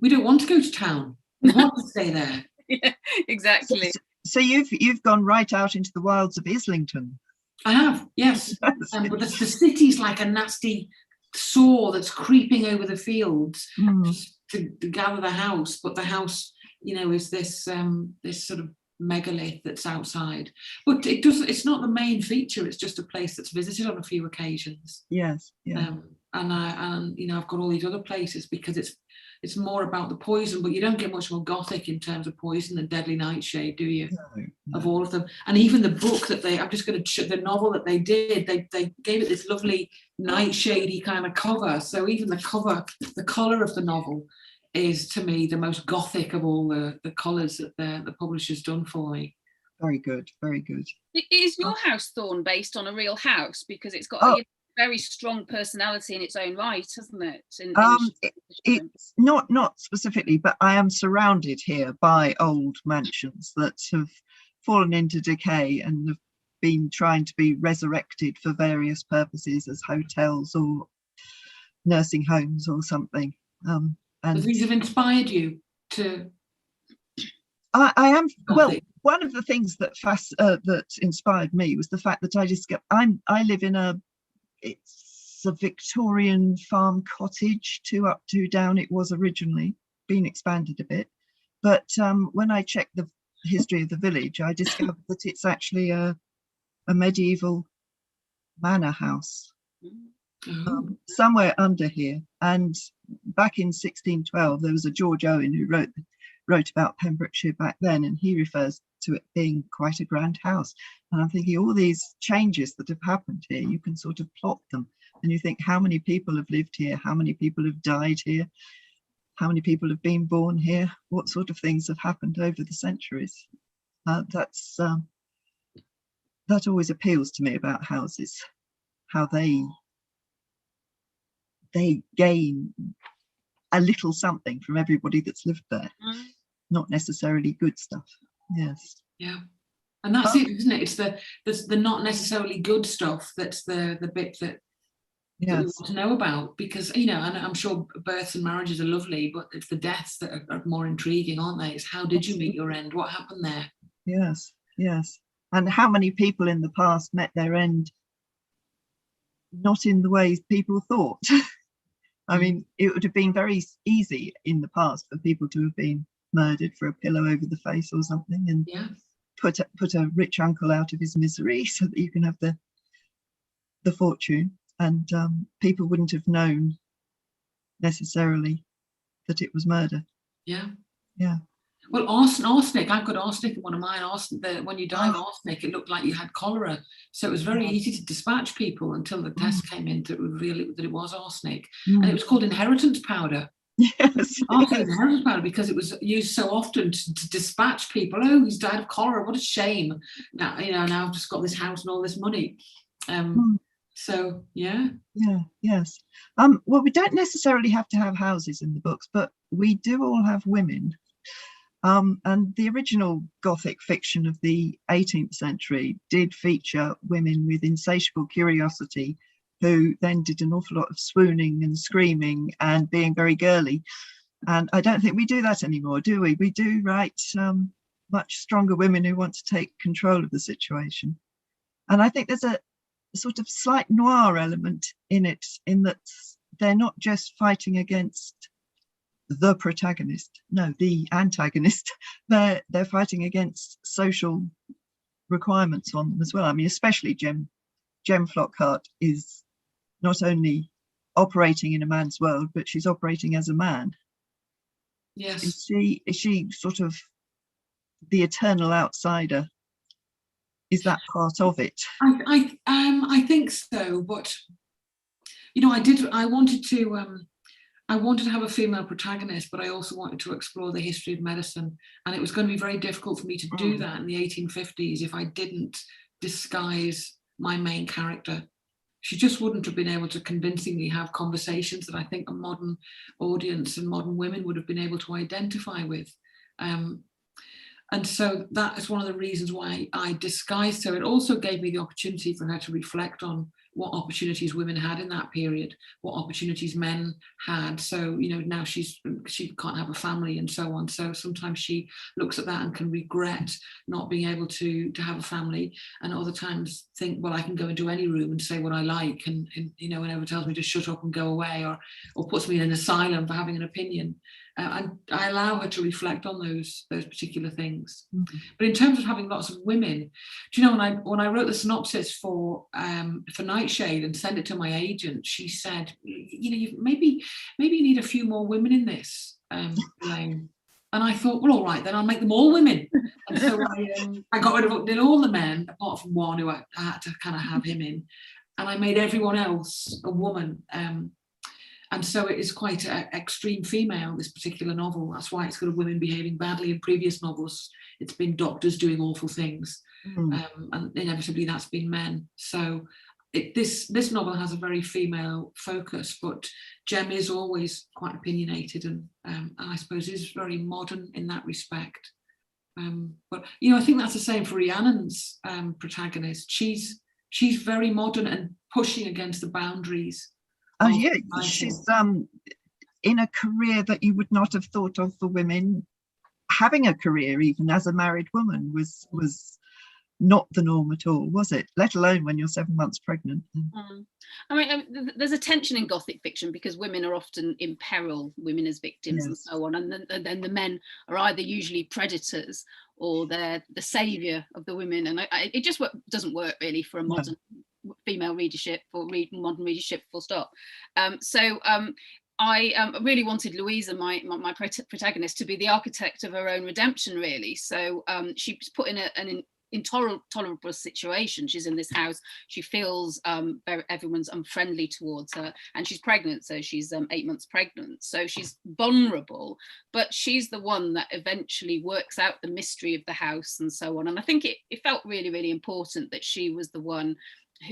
We don't want to go to town. We want to stay there. Yeah, exactly. So you've gone right out into the wilds of Islington. I have, yes. But the city's like a nasty saw that's creeping over the fields to gather the house. But the house, you know, is this sort of megalith that's outside. But it's not the main feature. It's just a place that's visited on a few occasions. Yes, yeah. And you know, I've got all these other places because it's more about the poison, but you don't get much more Gothic in terms of poison than Deadly Nightshade, do you? No. Of all of them. And even the book that the novel that they did, they gave it this lovely nightshadey kind of cover. So even the cover, the colour of the novel is, to me, the most Gothic of all the colours that the publisher's done for me. Very good, very good. Is your house, Thorne, based on a real house? Because it's got a very strong personality in its own right, hasn't it? It's not specifically, but I am surrounded here by old mansions that have fallen into decay and have been trying to be resurrected for various purposes as hotels or nursing homes or something. And these have inspired you to... I am, well, one of the things that that inspired me was the fact that I live in it's a Victorian farm cottage, 2 up, 2 down. It was originally, been expanded a bit, but when I checked the history of the village, I discovered that it's actually a medieval manor house. somewhere under here. And back in 1612, there was a George Owen who wrote about Pembrokeshire back then, and he refers to it being quite a grand house. And I'm thinking, all these changes that have happened here, you can sort of plot them, and you think, how many people have lived here? How many people have died here? How many people have been born here? What sort of things have happened over the centuries? That always appeals to me about houses, how they gain a little something from everybody that's lived there, not necessarily good stuff. Yes. Yeah, and that's it, isn't it? It's the not necessarily good stuff that's the bit that we want to know about, because, you know, and I'm sure births and marriages are lovely, but it's the deaths that are more intriguing, aren't they? It's how did you meet your end? What happened there? Yes, yes. And how many people in the past met their end not in the ways people thought? I mean, it would have been very easy in the past for people to have been murdered for a pillow over the face or something, and put a rich uncle out of his misery so that you can have the fortune, and people wouldn't have known necessarily that it was murder. Yeah. Well, arsenic, I've got arsenic in one of mine. When you die of arsenic, it looked like you had cholera. So it was very easy to dispatch people until the test came in to reveal that it was arsenic. And it was called inheritance powder. Yes. Inheritance powder, because it was used so often to dispatch people. Oh, he's died of cholera. What a shame. Now, you know, now I've just got this house and all this money. So, yeah. Yes. Well, we don't necessarily have to have houses in the books, but we do all have women. And the original Gothic fiction of the 18th century did feature women with insatiable curiosity, who then did an awful lot of swooning and screaming and being very girly. And I don't think we do that anymore, do we? We do write much stronger women who want to take control of the situation. And I think there's a sort of slight noir element in it, in that they're not just fighting against the protagonist, no, the antagonist. They're fighting against social requirements on them as well. I mean, especially Jem Flockhart is not only operating in a man's world, but she's operating as a man. Yes. Is she sort of the eternal outsider? Is that part of it? I think so, but you know, I wanted to have a female protagonist, but I also wanted to explore the history of medicine, and it was going to be very difficult for me to do that in the 1850s if I didn't disguise my main character. She just wouldn't have been able to convincingly have conversations that I think a modern audience and modern women would have been able to identify with. And so that is one of the reasons why I disguised her. It also gave me the opportunity for her to reflect on what opportunities women had in that period, what opportunities men had. So, you know, now she can't have a family and so on. So sometimes she looks at that and can regret not being able to have a family, and other times think, well, I can go into any room and say what I like, and you know, whenever tells me to shut up and go away, or puts me in an asylum for having an opinion. And I allow her to reflect on those particular things. But in terms of having lots of women, do you know, when I wrote the synopsis for Nightshade and sent it to my agent, she said, you know, maybe you need a few more women in this, Elaine. And I thought, well, all right, then I'll make them all women. And so I got rid of all the men, apart from one who I had to kind of have him in, and I made everyone else a woman. And so it is quite an extreme female, this particular novel. That's why it's got women behaving badly. In previous novels, it's been doctors doing awful things. And inevitably that's been men. So this novel has a very female focus, but Jem is always quite opinionated, and I suppose is very modern in that respect. But, you know, I think that's the same for Rhiannon's protagonist. She's very modern and pushing against the boundaries. Yeah, she's in a career that you would not have thought of for women. Having a career, even as a married woman, was not the norm at all, was it? Let alone when you're 7 months pregnant. I mean, there's a tension in Gothic fiction because women are often in peril, women as victims, and so on, and then the men are either usually predators or they're the saviour of the women, and it just doesn't work really for a modern female readership or modern readership, full stop. I really wanted Louisa, my protagonist, to be the architect of her own redemption, really. So she was put in an intolerable situation. She's in this house. She feels everyone's unfriendly towards her, and she's pregnant. So she's 8 months pregnant. So she's vulnerable, but she's the one that eventually works out the mystery of the house and so on. And I think it felt really, really important that she was the one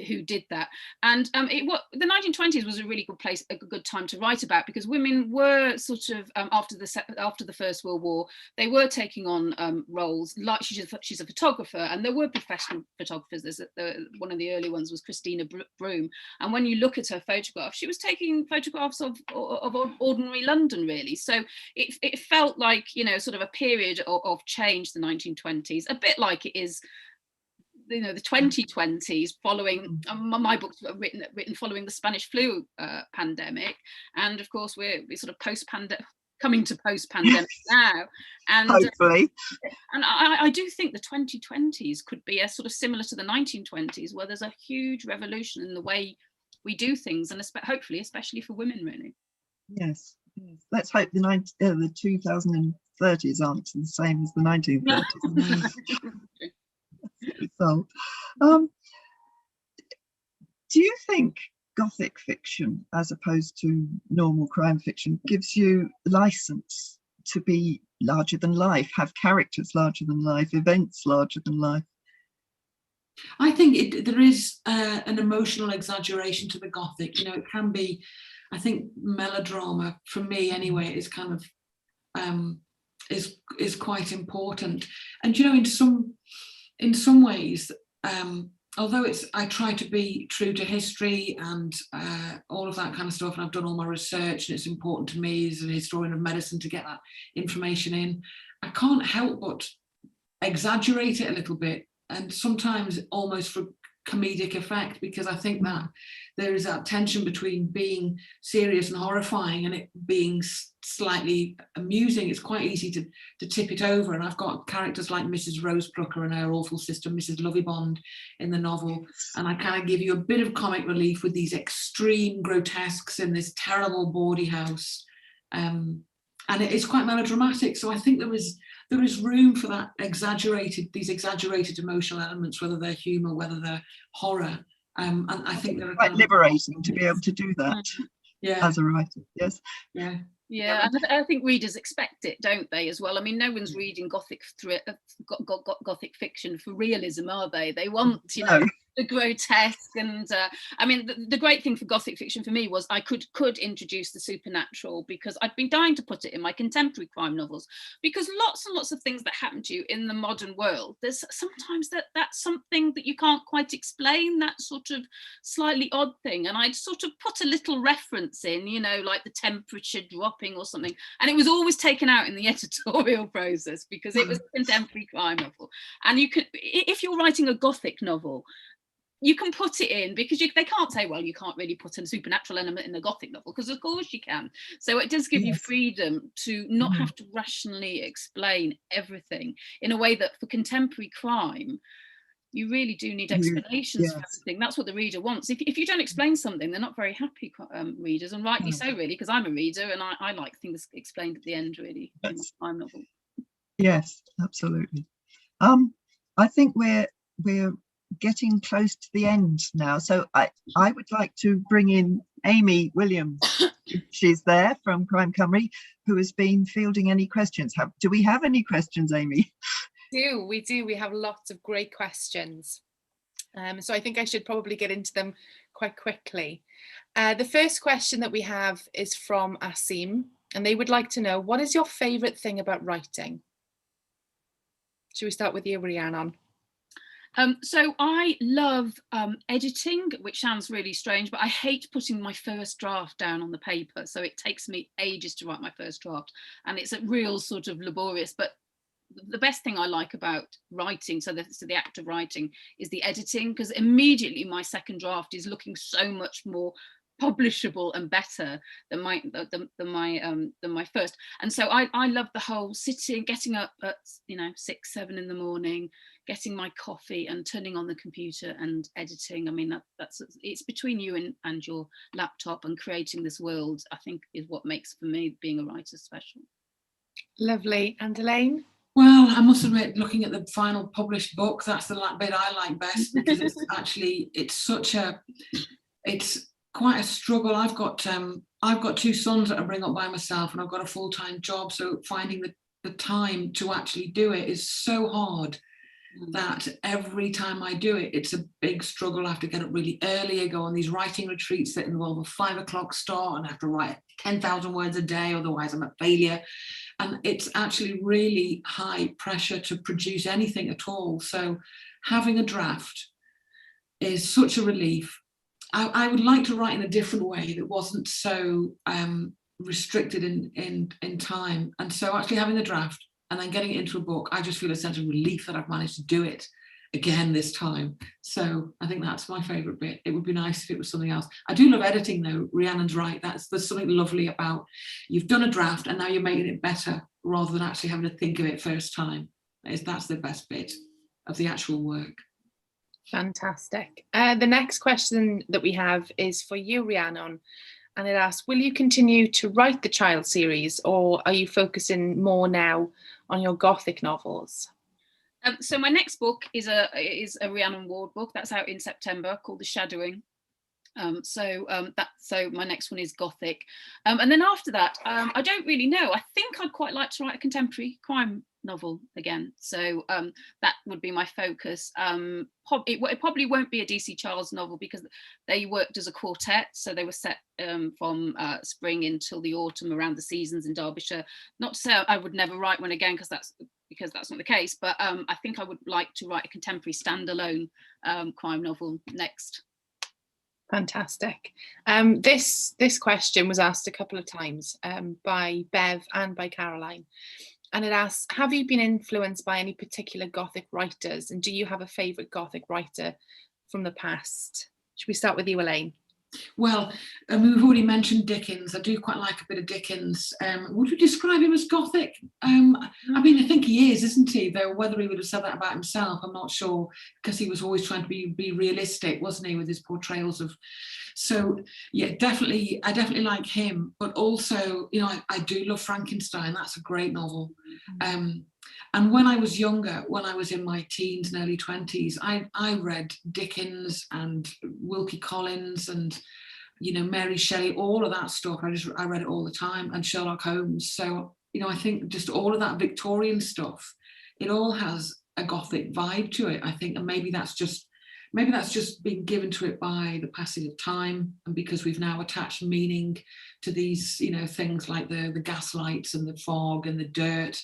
who did that. And the 1920s was a really good place, a good time to write about, because women were sort of after the First World War, they were taking on roles like she's a photographer, and there were professional photographers. One of the early ones was Christina Broome, and when you look at her photograph, she was taking photographs of ordinary London, really. So it felt like, you know, sort of a period of change, the 1920s, a bit like it is, you know, the 2020s, following my books were written following the Spanish flu pandemic, and of course we're sort of coming to post-pandemic now, and hopefully, and I do think the 2020s could be a sort of similar to the 1920s, where there's a huge revolution in the way we do things, and hopefully especially for women, really. Yes, let's hope the 2030s aren't the same as the 1930s. So, do you think Gothic fiction, as opposed to normal crime fiction, gives you license to be larger than life, have characters larger than life, events larger than life? I think there is an emotional exaggeration to the Gothic. You know, it can be, I think, melodrama, for me anyway, is kind of is quite important. And you know, in some ways, although I try to be true to history and all of that kind of stuff, and I've done all my research, and it's important to me as a historian of medicine to get that information in, I can't help but exaggerate it a little bit, and sometimes almost for comedic effect, because I think that there is that tension between being serious and horrifying and it being slightly amusing. It's quite easy to tip it over, and I've got characters like Mrs. Rosebrucker and her awful sister Mrs. Lovibond in the novel, and I kind of give you a bit of comic relief with these extreme grotesques in this terrible bawdy house, and it is quite melodramatic. So I think there is room for that these exaggerated emotional elements, whether they're humour, whether they're horror. And I think they're quite liberating to be able to do that, as a writer. Yes. Yeah, and I think readers expect it, don't they, as well? I mean, no one's reading Gothic fiction for realism, are they? They want, you know, the grotesque. And I mean, the great thing for Gothic fiction for me was I could introduce the supernatural, because I'd been dying to put it in my contemporary crime novels, because lots and lots of things that happen to you in the modern world, there's sometimes that's something that you can't quite explain, that sort of slightly odd thing. And I'd sort of put a little reference in, you know, like the temperature dropping or something, and it was always taken out in the editorial process because it was a contemporary crime novel. And you could, if you're writing a Gothic novel, you can put it in, because they can't say, well, you can't really put a supernatural element in a Gothic novel, because of course you can. So it does give you freedom to not have to rationally explain everything in a way that for contemporary crime, you really do need explanations for everything. That's what the reader wants. If you don't explain something, they're not very happy, readers, and rightly so, really, because I'm a reader and I like things explained at the end, really, in my crime novel. Yes, absolutely. I think we're getting close to the end now, so I would like to bring in Amy Williams. She's there from Crime Cymru, who has been fielding any questions. Do we have any questions, Amy? We do. We have lots of great questions. So I think I should probably get into them quite quickly. The first question that we have is from Asim, and they would like to know, what is your favourite thing about writing? Should we start with you, Rhiannon? So I love editing, which sounds really strange, but I hate putting my first draft down on the paper. So it takes me ages to write my first draft, and it's a real sort of laborious, but the best thing I like about writing, so the act of writing, is the editing, because immediately my second draft is looking so much more publishable and better than my first. And so I love the whole sitting, getting up at 6, 7 in the morning, getting my coffee and turning on the computer and editing. I mean, that's it's between you and your laptop, and creating this world, I think, is what makes, for me, being a writer special. Lovely. And Elaine? Well, I must admit, looking at the final published book, that's the bit I like best, because it's actually, it's quite a struggle. I've got 2 sons that I bring up by myself, and I've got a full-time job, so finding the time to actually do it is so hard that every time I do it, it's a big struggle. I have to get up really early. I go on these writing retreats that involve a 5 o'clock start, and I have to write 10,000 words a day, otherwise I'm a failure. And it's actually really high pressure to produce anything at all. So having a draft is such a relief. I would like to write in a different way that wasn't so restricted in time. And so actually having the draft and then getting it into a book, I just feel a sense of relief that I've managed to do it again this time. So I think that's my favourite bit. It would be nice if it was something else. I do love editing though. Rhiannon's right. There's something lovely about, you've done a draft and now you're making it better rather than actually having to think of it first time. That's the best bit of the actual work. Fantastic. The next question that we have is for you, Rhiannon, and it asks, will you continue to write the child series, or are you focusing more now on your Gothic novels? So my next book is a Rhiannon Ward book that's out in September, called The Shadowing. So my next one is Gothic, and then after that, I don't really know. I think I'd quite like to write a contemporary crime novel again. So that would be my focus. It probably won't be a DC Charles novel, because they worked as a quartet, so they were set from spring until the autumn, around the seasons in Derbyshire. Not to say I would never write one again, because that's not the case, but I think I would like to write a contemporary standalone crime novel next. Fantastic. This question was asked a couple of times by Bev and by Caroline, and it asks, have you been influenced by any particular Gothic writers, and do you have a favourite Gothic writer from the past? Should we start with you, Elaine? Well, we've already mentioned Dickens. I do quite like a bit of Dickens. Would you describe him as Gothic? I mean, I think he is, isn't he? Though whether he would have said that about himself, I'm not sure, because he was always trying to be realistic, wasn't he, with his portrayals of. So yeah, definitely, I definitely like him. But also, you know, I do love Frankenstein. That's a great novel. And when I was younger, when I was in my teens and early 20s, I read Dickens and Wilkie Collins and, you know, Mary Shelley, all of that stuff. I read it all the time, and Sherlock Holmes. So, you know, I think just all of that Victorian stuff, it all has a Gothic vibe to it, I think. And maybe that's just been given to it by the passing of time, and because we've now attached meaning to these, you know, things like the gaslights and the fog and the dirt.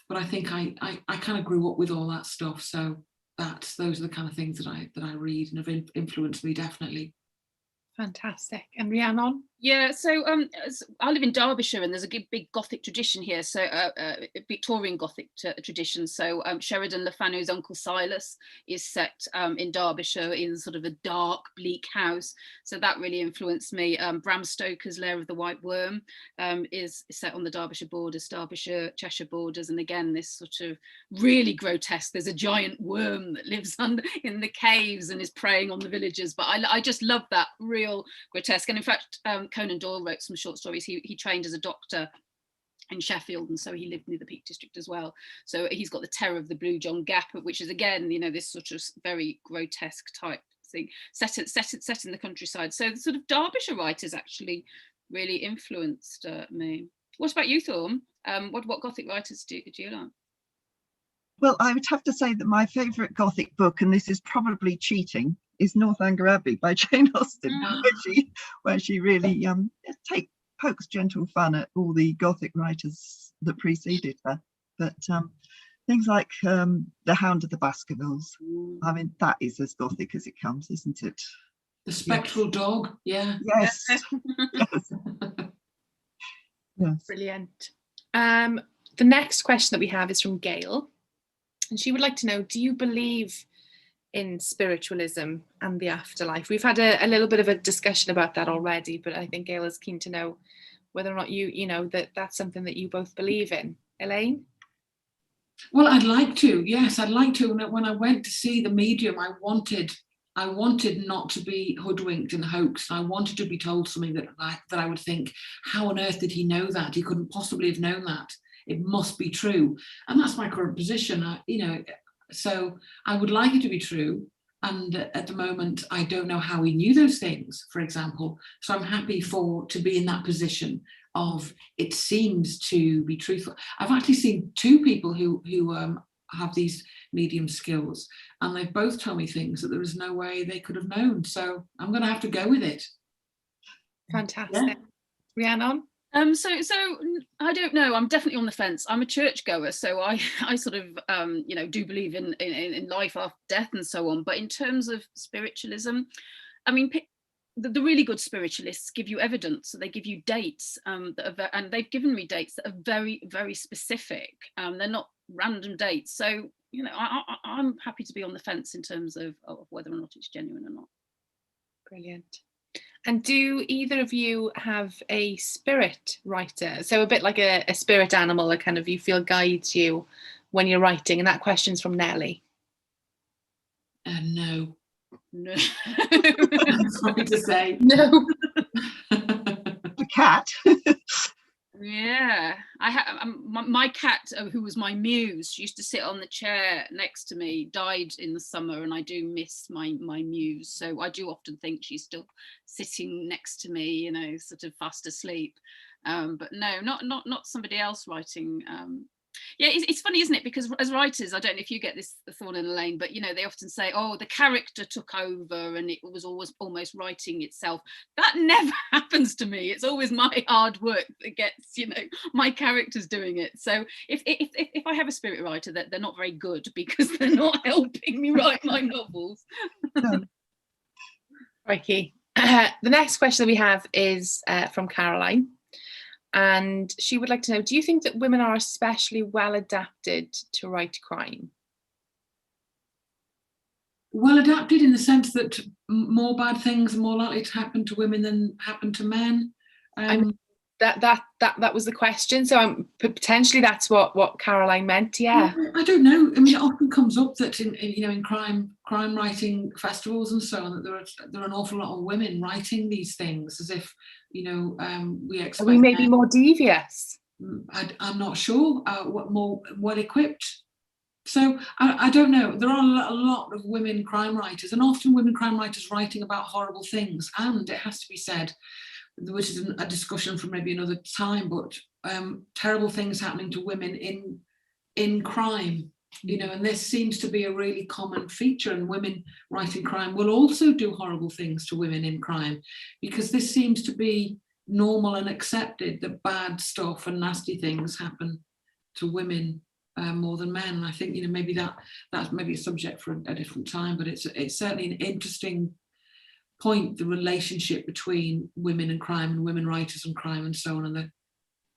But I think I kind of grew up with all that stuff, so those are the kind of things that I read and have influenced me, definitely. Fantastic. And Rhiannon? Yeah, so I live in Derbyshire, and there's a big Gothic tradition here, so Victorian Gothic tradition. So Sheridan Le Fanu's Uncle Silas is set in Derbyshire in sort of a dark, bleak house. So that really influenced me. Bram Stoker's Lair of the White Worm is set on the Derbyshire borders, Derbyshire, Cheshire borders. And again, this sort of really grotesque, there's a giant worm that lives in the caves and is preying on the villagers. But I just love that real grotesque. And in fact, Conan Doyle wrote some short stories. He trained as a doctor in Sheffield, and so he lived near the Peak District as well. So he's got The Terror of the Blue John Gap, which is again, you know, this sort of very grotesque type thing set in the countryside. So the sort of Derbyshire writers actually really influenced me. What about you, Thorne? What Gothic writers do you like? Well, I would have to say that my favourite Gothic book, and this is probably cheating, is Northanger Abbey by Jane Austen, where she really pokes gentle fun at all the Gothic writers that preceded her. But things like The Hound of the Baskervilles, I mean, that is as Gothic as it comes, isn't it? The Spectral Dog, yeah. Yes. Yes. Yes. Brilliant. The next question that we have is from Gail, and she would like to know, do you believe in spiritualism and the afterlife? We've had a little bit of a discussion about that already, but I think Gail is keen to know whether or not you know that's something that you both believe in. Elaine? Well, I'd like to. Yes, I'd like to. When I went to see the medium, I wanted not to be hoodwinked and hoaxed. I wanted to be told something that I would think, how on earth did he know that? He couldn't possibly have known that. It must be true. And that's my current position. So I would like it to be true. And at the moment, I don't know how he knew those things, for example. So I'm happy to be in that position of it seems to be truthful. I've actually seen two people who have these medium skills, and they've both told me things that there is no way they could have known. So I'm going to have to go with it. Fantastic. Yeah. Rhiannon? So I don't know. I'm definitely on the fence. I'm a churchgoer, so I sort of do believe in life after death and so on. But in terms of spiritualism, I mean, the really good spiritualists give you evidence. So they give you dates and they've given me dates that are very, very specific. They're not random dates. So I'm happy to be on the fence in terms of whether or not it's genuine or not. Brilliant. And do either of you have a spirit writer? So a bit like a spirit animal, a kind of you feel guides you when you're writing. And that question's from Nellie. No. No. I'm sorry to say. No. A cat. Yeah, I have my cat, who was my muse. She used to sit on the chair next to me. Died in the summer, and I do miss my muse. So I do often think she's still sitting next to me, sort of fast asleep. But no, not somebody else writing. Yeah, it's funny, isn't it? Because as writers, I don't know if you get this, Thorne and Elaine, but they often say, oh, the character took over and it was always almost writing itself. That never happens to me. It's always my hard work that gets, my characters doing it. So if I have a spirit writer, that they're not very good because they're not helping me write my novels. Crikey. The next question that we have is from Caroline. And she would like to know, do you think that women are especially well adapted to write crime? Well adapted in the sense that more bad things are more likely to happen to women than happen to men. I mean, that was the question. So potentially that's what Caroline meant. Yeah. I don't know. I mean, it often comes up that in crime writing festivals and so on, that there are an awful lot of women writing these things, as if we expect. Are we maybe more devious? I'm not sure. What more well equipped. So I don't know. There are a lot of women crime writers, and often women crime writers writing about horrible things. And it has to be said, which is a discussion for maybe another time, but terrible things happening to women in crime, and this seems to be a really common feature, and women writing crime will also do horrible things to women in crime, because this seems to be normal and accepted that bad stuff and nasty things happen to women more than men. And I think maybe that's maybe a subject for a different time, but it's certainly an interesting point, the relationship between women and crime and women writers and crime and so on,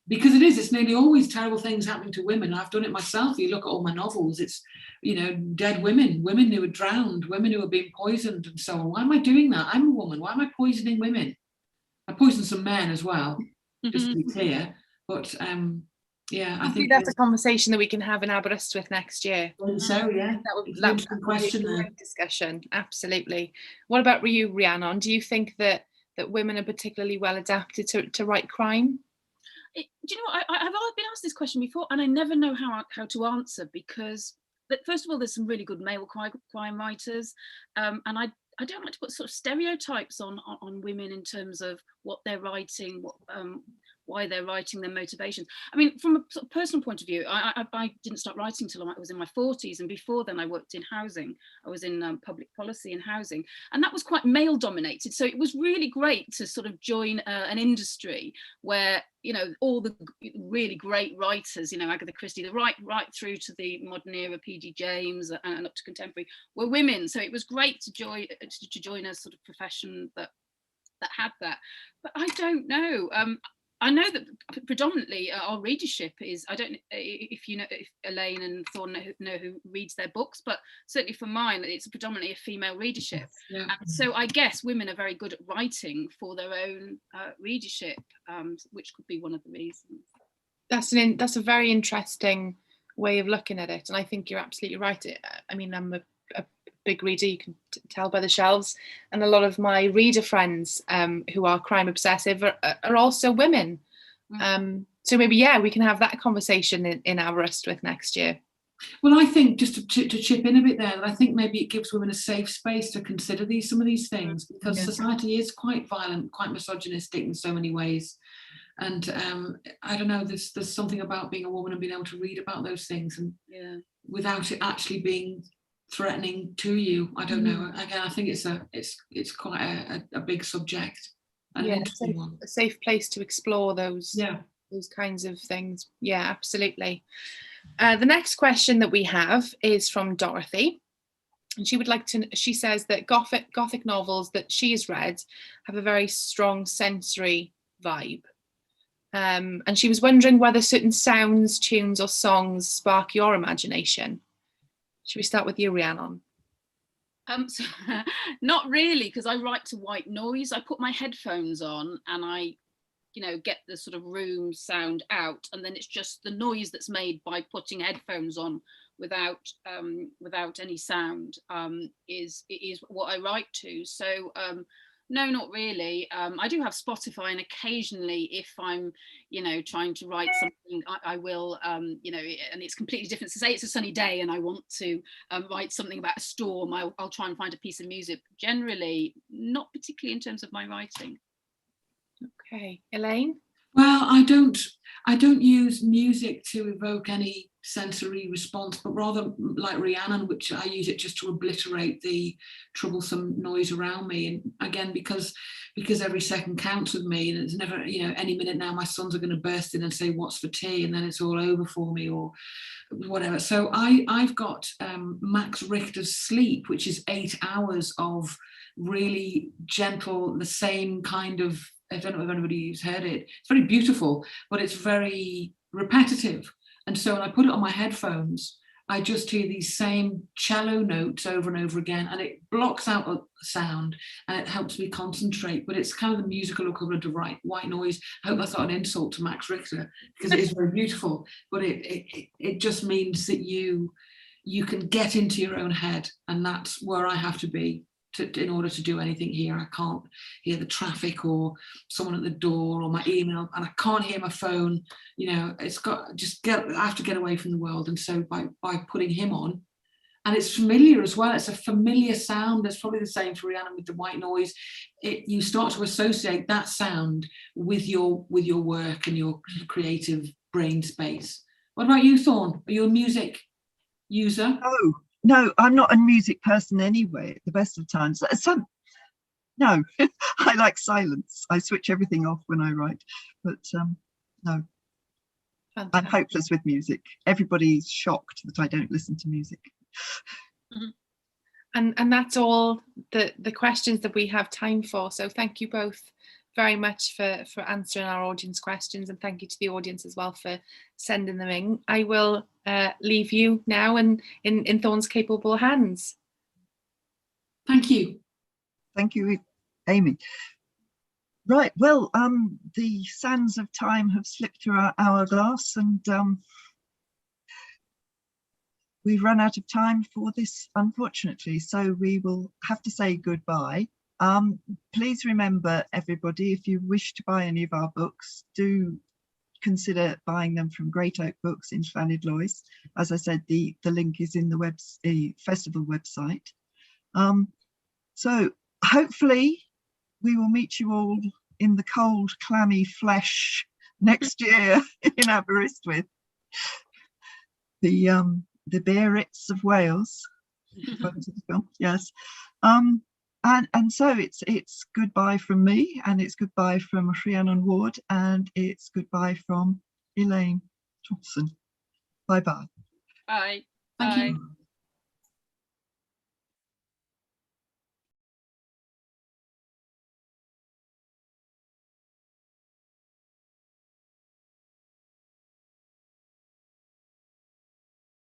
because it's nearly always terrible things happening to women. I've done it myself. You look at all my novels, it's dead women who are drowned, women who are being poisoned and so on. Why am I doing that? I'm a woman. Why am I poisoning women? I poisoned some men as well, just to be clear, but I think that's a conversation that we can have in Aberystwyth next year. So yeah, that would be a question there. Discussion, absolutely. What about you, Rhiannon? Do you think that women are particularly well adapted to write crime? Do you know what? I've been asked this question before, and I never know how to answer, because first of all, there's some really good male crime writers, and I don't like to put sort of stereotypes on women in terms of what they're writing, why they're writing, their motivations. I mean, from a sort of personal point of view, I didn't start writing till I was in my 40s, and before then I worked in housing. I was in public policy and housing, and that was quite male dominated. So it was really great to sort of join an industry where all the really great writers, Agatha Christie, the right through to the modern era, P.D. James, and up to contemporary, were women. So it was great to join a sort of profession that had that. But I don't know. I know that predominantly our readership is, I don't know if Elaine and Thorne know who reads their books, but certainly for mine, it's predominantly a female readership. Yeah. And so I guess women are very good at writing for their own readership, which could be one of the reasons. That's a very interesting way of looking at it. And I think you're absolutely right. I mean, I'm a big reader, you can tell by the shelves, and a lot of my reader friends who are crime obsessive are also women. So maybe, yeah, we can have that conversation in Aberystwyth next year. Well, I think, just to chip in a bit there, that I think maybe it gives women a safe space to consider some of these things, because society is quite violent, quite misogynistic in so many ways. And I don't know, there's something about being a woman and being able to read about those things, and without it actually being threatening to you. I don't know. Again, I think it's quite a big subject. And an interesting one. A safe place to explore those kinds of things. Yeah, absolutely. The next question that we have is from Dorothy, and she says that Gothic novels that she has read have a very strong sensory vibe. And she was wondering whether certain sounds, tunes or songs spark your imagination. Should we start with you, Rhiannon? So, not really, because I write to white noise. I put my headphones on and I get the sort of room sound out, and then it's just the noise that's made by putting headphones on without any sound is what I write to. So no, not really. I do have Spotify, and occasionally if I'm trying to write something, I will and it's completely different. So say it's a sunny day and I want to write something about a storm, I'll try and find a piece of music. Generally not particularly in terms of my writing. Okay, Elaine? Well, I don't use music to evoke any sensory response, but rather like Rhiannon, which I use it just to obliterate the troublesome noise around me. And again, because every second counts with me, and it's never, any minute now my sons are going to burst in and say, "What's for tea?" and then it's all over for me or whatever. So I've got Max Richter's Sleep, which is 8 hours of really gentle, the same kind of, I don't know if anybody's heard it. It's very beautiful, but it's very repetitive. And so when I put it on my headphones, I just hear these same cello notes over and over again, and it blocks out a sound and it helps me concentrate. But it's kind of the musical equivalent of white noise. I hope that's not an insult to Max Richter, because it is very beautiful. But it just means that you can get into your own head, and that's where I have to be. In order to do anything here. I can't hear the traffic or someone at the door or my email, and I can't hear my phone. It's got I have to get away from the world. And so by putting him on, and it's familiar as well, it's a familiar sound. That's probably the same for Rhiannon with the white noise. You start to associate that sound with your work and your creative brain space. What about you, Thorne? Are you a music user? Oh, no, I'm not a music person anyway, at the best of times. No, I like silence. I switch everything off when I write. But no, fantastic. I'm hopeless with music. Everybody's shocked that I don't listen to music. And that's all the questions that we have time for. So thank you both very much for answering our audience questions, and thank you to the audience as well for sending them in. I will leave you now and in Thorne's capable hands. Thank you. Thank you, Amy. Right, well, the sands of time have slipped through our hourglass, and we've run out of time for this, unfortunately, so we will have to say goodbye. Please remember, everybody, if you wish to buy any of our books, do consider buying them from Great Oak Books in Llanidloes. As I said, the link is in the festival website. So hopefully we will meet you all in the cold, clammy flesh next year in Aberystwyth, the Biarritz of Wales. Yes. And so it's goodbye from me, and it's goodbye from Rhiannon Ward, and it's goodbye from Elaine Thomson. Bye-bye. Bye. Thank Bye. you.